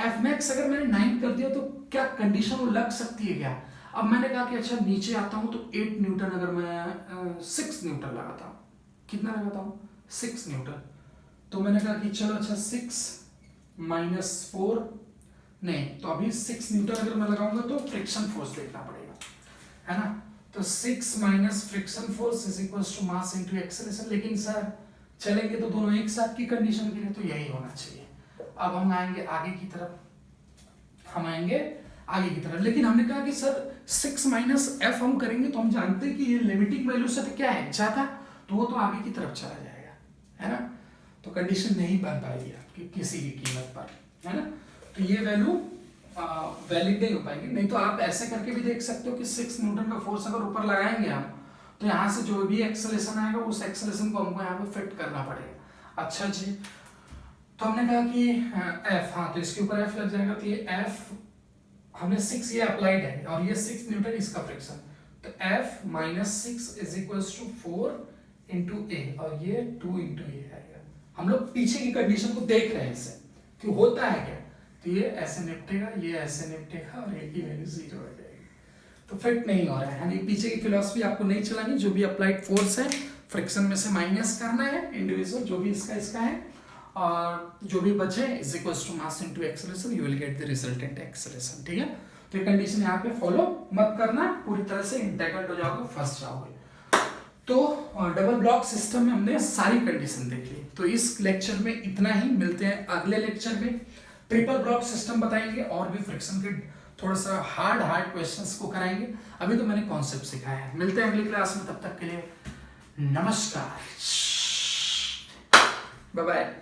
F मैक्स अगर मैंने 9 कर दिया तो क्या कंडीशन वो लग सकती है क्या? अब मैंने कहा कि अच्छा नीचे आता हूं तो 8 न्यूटन अगर मैं 6 न्यूटन लगाता हूं, कितना लगाता हूं 6 न्यूटन, तो मैंने कहा कि चलो अच्छा 6 माइनस 4 नहीं, तो अभी 6 न्यूटन अगर मैं लगाऊंगा तो फ्रिक्शन फोर्स देखना पड़ेगा, है ना। तो 6 minus friction force is equals to mass into acceleration, लेकिन सर चलेंगे तो दोनों एक साथ की कंडीशन के लिए तो यही होना चाहिए। अब हम आएंगे आगे की तरफ, लेकिन हमने कहा कि सर 6 माइनस एफ हम करेंगे तो हम जानते हैं कि ये लिमिटिंग वैल्यू से तो क्या है ज्यादा, तो वो तो आगे की तरफ चला जाएगा, है ना। तो कंडीशन नहीं बन पाएगी आपकी किसी भी कीमत पर, है ना। तो ये वैल्यू वैलिड नहीं हो पाएगी। नहीं तो आप ऐसे करके भी देख सकते हो कि 6 न्यूटन का फोर्स अगर ऊपर लगाएंगे हम, तो यहाँ से जो भी एक्सेलरेशन आएगा उस एक्सेलरेशन को हमको यहाँ पे फिट करना पड़ेगा। अच्छा जी, तो हमने कहा कि एफ, हाँ तो इसके ऊपर एफ लग जाएगा, तो ये एफ हमने 6 ये अप्लाइड है और ये 6 न्यूटन इसका फ्रिक्शन, तो F minus 6 is equals to 4 into a और ये 2 इंटू ए आएगा। हम लोग पीछे की कंडीशन को देख रहे हैं इससे कि होता है क्या, तो ये ऐसे निपटेगा, ये ऐसे निपटेगा और ए की वैल्यू 0 हो जाएगी, तो फिट नहीं हो रहा है। यानी पीछे की फिलॉसफी आपको नहीं चलानी, जो भी अप्लाइड फोर्स है फ्रिक्शन में से माइनस करना है इंडिविजुअल जो भी इसका है, और जो भी बचे is equals to mass into acceleration, you will get the resultant acceleration. ठीक है, तो ये कंडीशन यहाँ पे फॉलो मत करना, पूरी तरह से इंटेग्रेट हो जाओगे, फंस जाओगे। तो डबल ब्लॉक सिस्टम में हमने सारी कंडीशन देख ली, तो इस लेक्चर में इतना ही। मिलते हैं अगले लेक्चर में, ट्रिपल ब्लॉक सिस्टम बताएंगे और भी फ्रिक्शन के थोड़ा सा हार्ड क्वेश्चंस को कराएंगे। अभी तो मैंने कॉन्सेप्ट सिखाया है। मिलते हैं अगली क्लास में, तब तक के लिए नमस्कार, बाय बाय।